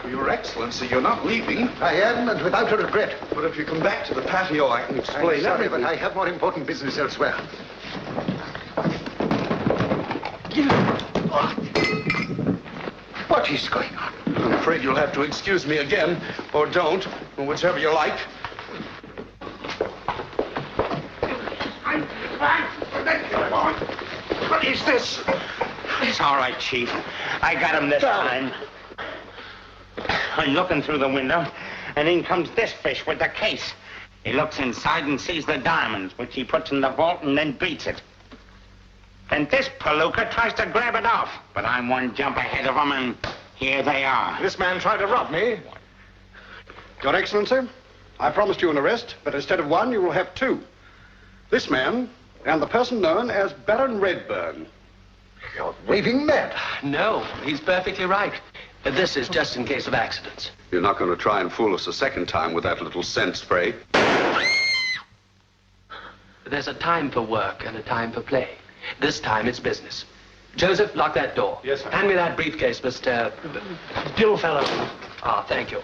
Your Excellency, you're not leaving. I am, and without a regret. But if you come back to the patio, I can explain I'm sorry, everything. but I have more important business elsewhere. What is going on? I'm afraid you'll have to excuse me again, or don't, or whichever you like. What is this? It's all right, Chief. I got him this time. I'm looking through the window, and in comes this fish with the case. He looks inside and sees the diamonds, which he puts in the vault and then beats it. Then this palooka tries to grab it off, but I'm one jump ahead of him, and here they are. This man tried to rob me. Your Excellency, I promised you an arrest, but instead of one, you will have 2. This man and the person known as Baron Redburn. You're raving mad. No, he's perfectly right. This is just in case of accidents. You're not going to try and fool us a second time with that little scent spray. There's a time for work and a time for play. This time it's business. Joseph, lock that door. Yes, sir. Hand me that briefcase, Mr. Dillfellow. Ah, thank you.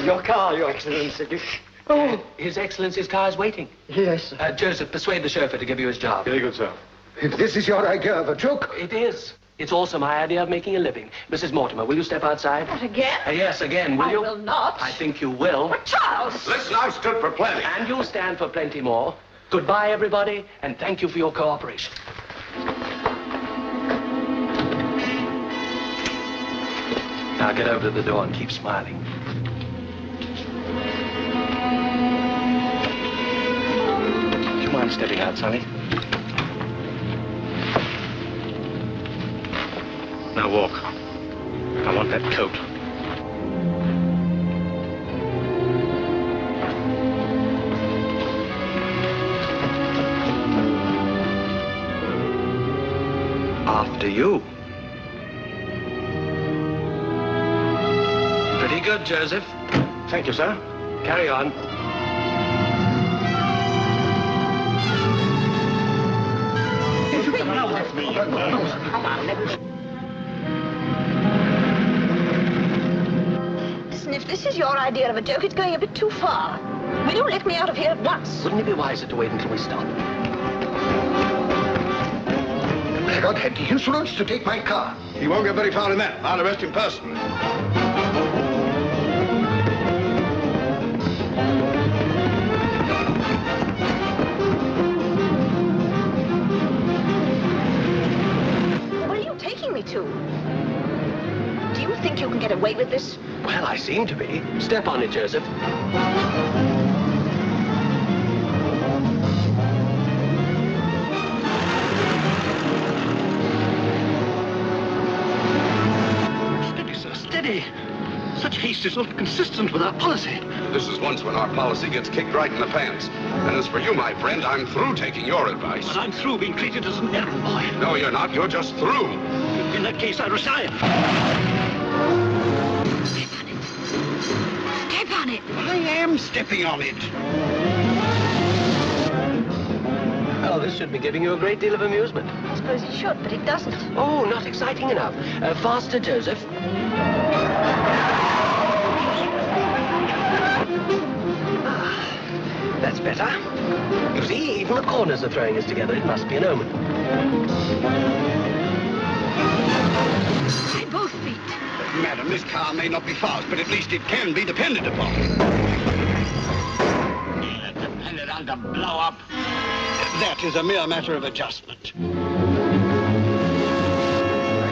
Your car, Your Excellency. Oh, His Excellency's car is waiting. Yes. Joseph, persuade the chauffeur to give you his job. Very good, sir. If this is your idea of a joke... It is. It's also my idea of making a living. Mrs. Mortimer, will you step outside? What, again? Yes, again, will you? I will not. I think you will. But Charles! Listen, I've stood for plenty. And you'll stand for plenty more. Goodbye, everybody, and thank you for your cooperation. Now get over to the door and keep smiling. Do you mind stepping out, Sonny? Now walk. I want that coat. After you. Pretty good, Joseph. Thank you, sir. Carry on. Listen, if this is your idea of a joke, it's going a bit too far. Will you let me out of here at once? Wouldn't it be wiser to wait until we stop? God had the insolence to take my car. He won't get very far in that. I'll arrest him personally. Where are you taking me to? Do you think you can get away with this? Well, I seem to be. Step on it, Joseph. Steady. Such haste is not consistent with our policy. This is once when our policy gets kicked right in the pants. And as for you, my friend, I'm through taking your advice. But I'm through being treated as an errand boy. No, you're not. You're just through. In that case, I resign. Step on it. I am stepping on it. Well, this should be giving you a great deal of amusement. I suppose it should, but it doesn't. Oh, not exciting enough. Faster, Joseph. That's better. You see, even the corners are throwing us together. It must be an omen. By both feet. Madam, this car may not be fast, but at least it can be depended upon. Depended on to blow up. That is a mere matter of adjustment. I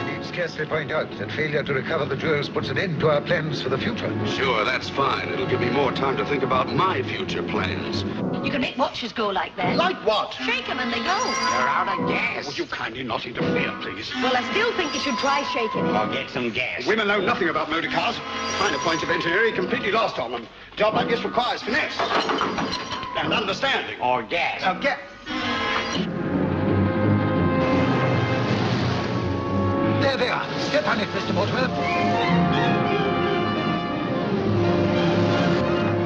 need scarcely point out that failure to recover the jewels puts an end to our plans for the future. Sure, that's fine. It'll give me more time to think about my future plans. You can make watches go like that. Like what? Shake them and they go. You're out of gas. Would you kindly not interfere, please? Well, I still think you should try shaking it. Or get some gas. Women know nothing about motor cars. Finer points of engineering completely lost on them. Job like this requires finesse. And understanding. Or gas. Get. There they are. Step on it, Mr. Mortimer.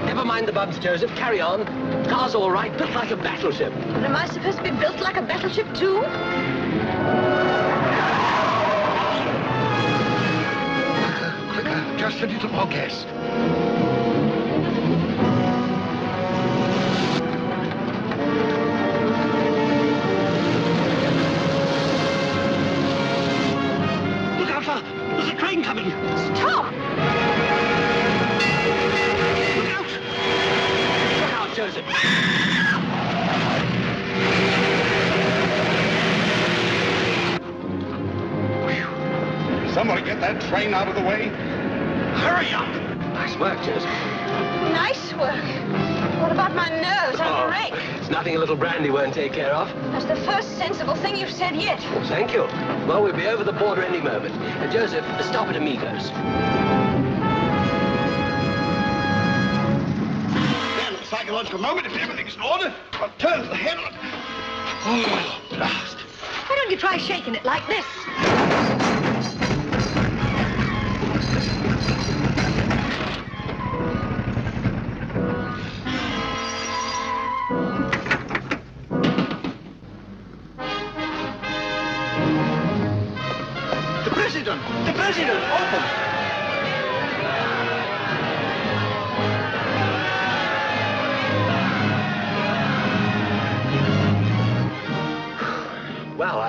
Never mind the bumps, Joseph. Carry on. Car's all right, built like a battleship. But am I supposed to be built like a battleship, too? Quicker, just a little more gas. Look out, sir. There's a train coming. Stop! Look out. Look out, Joseph. Somebody get that train out of the way. Hurry up. Nice work, Joseph. Nice work. What about my nerves? I'm wrecked. It's nothing a little brandy won't take care of. That's the first sensible thing you've said yet. Oh, thank you. Well, we'll be over the border any moment. Joseph, stop at Amigos. Then at the psychological moment, if everything's in order, I'll turn to the head. Oh, blast. Why don't you try shaking it like this?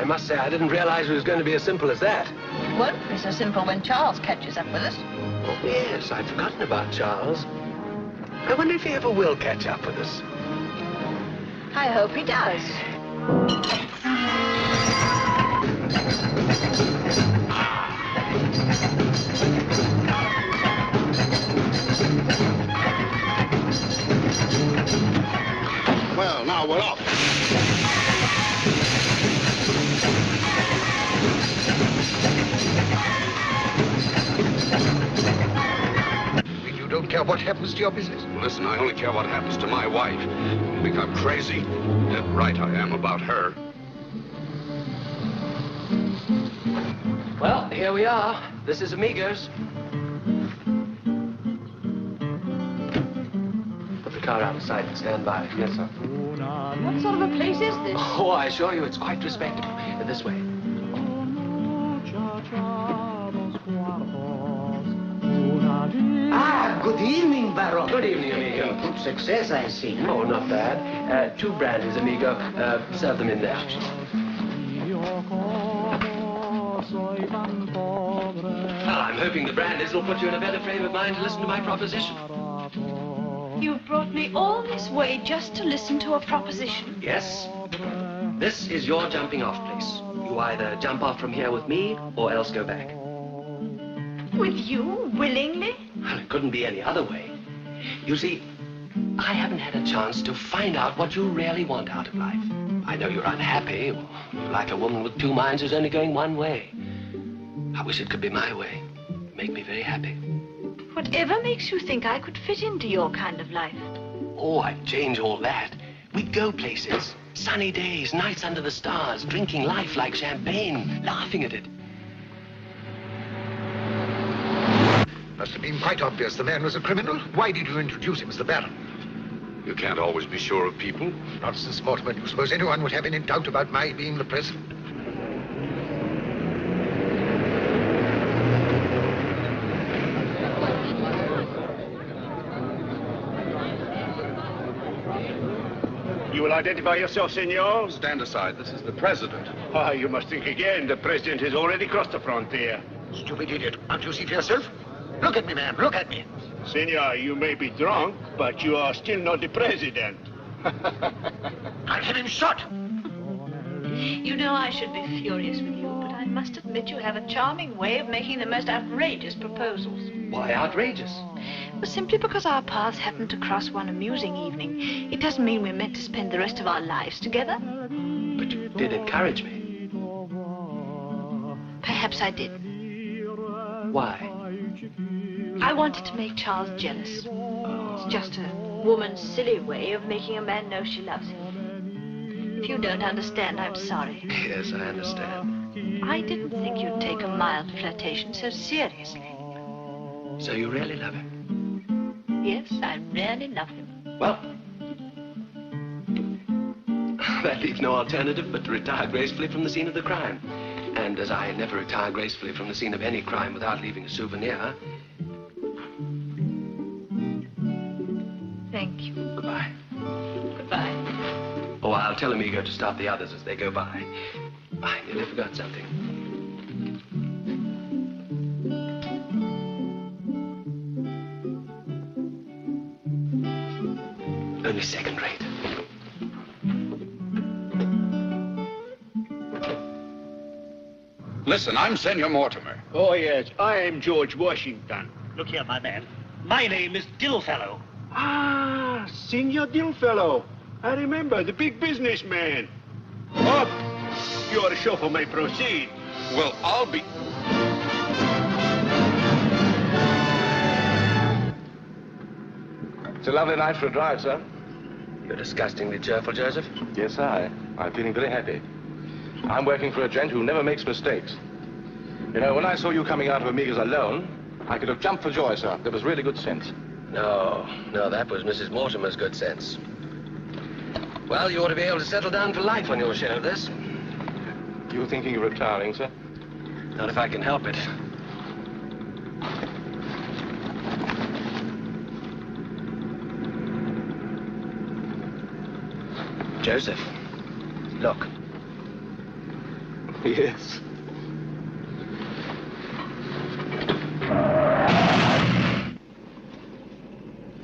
must say I didn't realize it was going to be as simple as that. Won't be so simple when Charles catches up with us. Oh, yes, I'd forgotten about Charles. I wonder if he ever will catch up with us. I hope he does. Well, now we're off. You don't care what happens to your business? Listen, I only care what happens to my wife. You think I'm crazy? Dead right I am about her. Well, here we are. This is Amigos. Put the car outside and stand by. Yes, sir. What sort of a place is this? Oh, I assure you it's quite respectable. This way. Ah, good evening, Baron. Good evening, amigo. Good success, I see. Oh, not bad. 2 brandies, amigo. Serve them in there. Well, I'm hoping the brandies will put you in a better frame of mind to listen to my proposition. You've brought me all this way just to listen to a proposition. Yes. This is your jumping off place. You either jump off from here with me or else go back. With you, willingly? Well, it couldn't be any other way. You see, I haven't had a chance to find out what you really want out of life. I know you're unhappy. Like a woman with 2 minds who's only going one way. I wish it could be my way. Make me very happy. Whatever makes you think I could fit into your kind of life? Oh, I'd change all that. We'd go places. Sunny days, nights under the stars, drinking life like champagne, laughing at it. Must have been quite obvious the man was a criminal. Why did you introduce him as the Baron? You can't always be sure of people. Nonsense, Mortimer. Do you suppose anyone would have any doubt about my being the president? You will identify yourself, senor? Stand aside. This is the president. Ah, you must think again. The president has already crossed the frontier. Stupid idiot. Can't you see for yourself? Look at me, man. Look at me. Senor, you may be drunk, but you are still not the president. I'll have him shot. You know I should be furious with you, but I must admit you have a charming way of making the most outrageous proposals. Why outrageous? Well, simply because our paths happen to cross one amusing evening, it doesn't mean we're meant to spend the rest of our lives together. But you did encourage me. Perhaps I did. Why? I wanted to make Charles jealous. It's just a woman's silly way of making a man know she loves him. If you don't understand, I'm sorry. Yes, I understand. I didn't think you'd take a mild flirtation so seriously. So you really love him? Yes, I really love him. Well, that leaves no alternative but to retire gracefully from the scene of the crime. And as I never retire gracefully from the scene of any crime without leaving a souvenir... Thank you. Goodbye. Goodbye. Oh, I'll tell Amigo to stop the others as they go by. I nearly forgot something. Only second rate. Listen, I'm Senor Mortimer. Oh, yes, I am George Washington. Look here, my man. My name is Dillfellow. Ah, Senor Dillfellow. I remember, the big businessman. Up! Your chauffeur may proceed. Well, I'll be... It's a lovely night for a drive, sir. You're disgustingly cheerful, Joseph. Yes, I'm feeling very happy. I'm working for a gent who never makes mistakes. You know, when I saw you coming out of Amiga's alone, I could have jumped for joy, sir. There was really good sense. No, that was Mrs. Mortimer's good sense. Well, you ought to be able to settle down for life on your share of this. You thinking of retiring, sir? Not if I can help it. Joseph, look. Yes.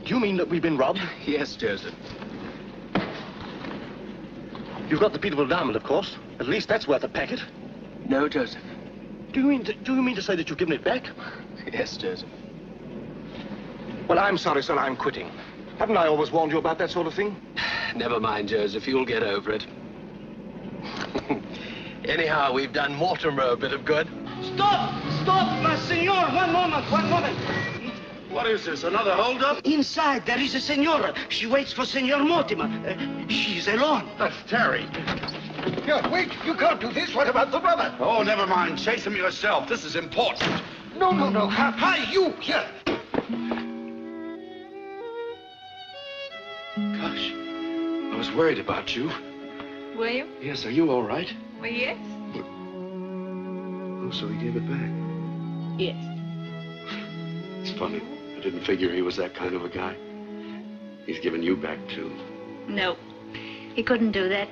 Do you mean that we've been robbed? Yes, Joseph. You've got the Peterville Diamond, of course. At least that's worth a packet. No, Joseph. Do you mean to say that you've given it back? Yes, Joseph. Well, I'm sorry, sir. I'm quitting. Haven't I always warned you about that sort of thing? Never mind, Joseph. You'll get over it. Anyhow, we've done Mortimer a bit of good. Stop! Stop, my senor! One moment, one moment. What is this, another holdup? Inside, there is a senora. She waits for Senor Mortimer. She's alone. That's Terry. Here, wait. You can't do this. What about the brother? Oh, never mind. Chase him yourself. This is important. No. Hi, you. Here. Gosh, I was worried about you. Were you? Yes, are you all right? Well, yes. Oh, so he gave it back. Yes. It's funny. I didn't figure he was that kind of a guy. He's given you back, too. No, he couldn't do that.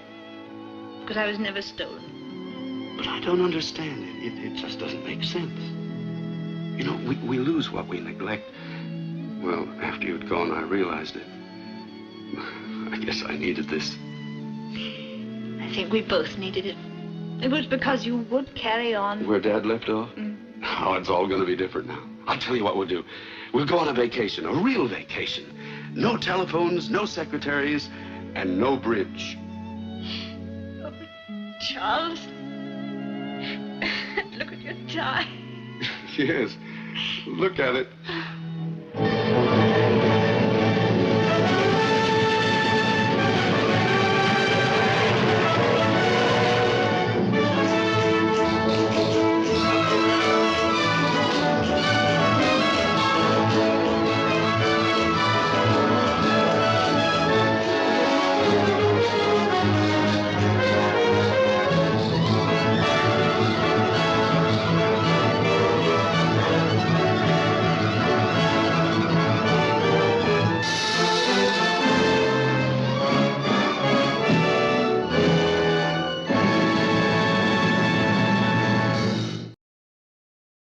Because I was never stolen. But I don't understand it. It just doesn't make sense. You know, we lose what we neglect. Well, after you'd gone, I realized it. I guess I needed this. I think we both needed it. It was because you would carry on. Where Dad left off? Oh, it's all going to be different now. I'll tell you what we'll do. We'll go on a vacation, a real vacation. No telephones, no secretaries, and no bridge. Oh, Charles. Look at your tie. Yes. Look at it.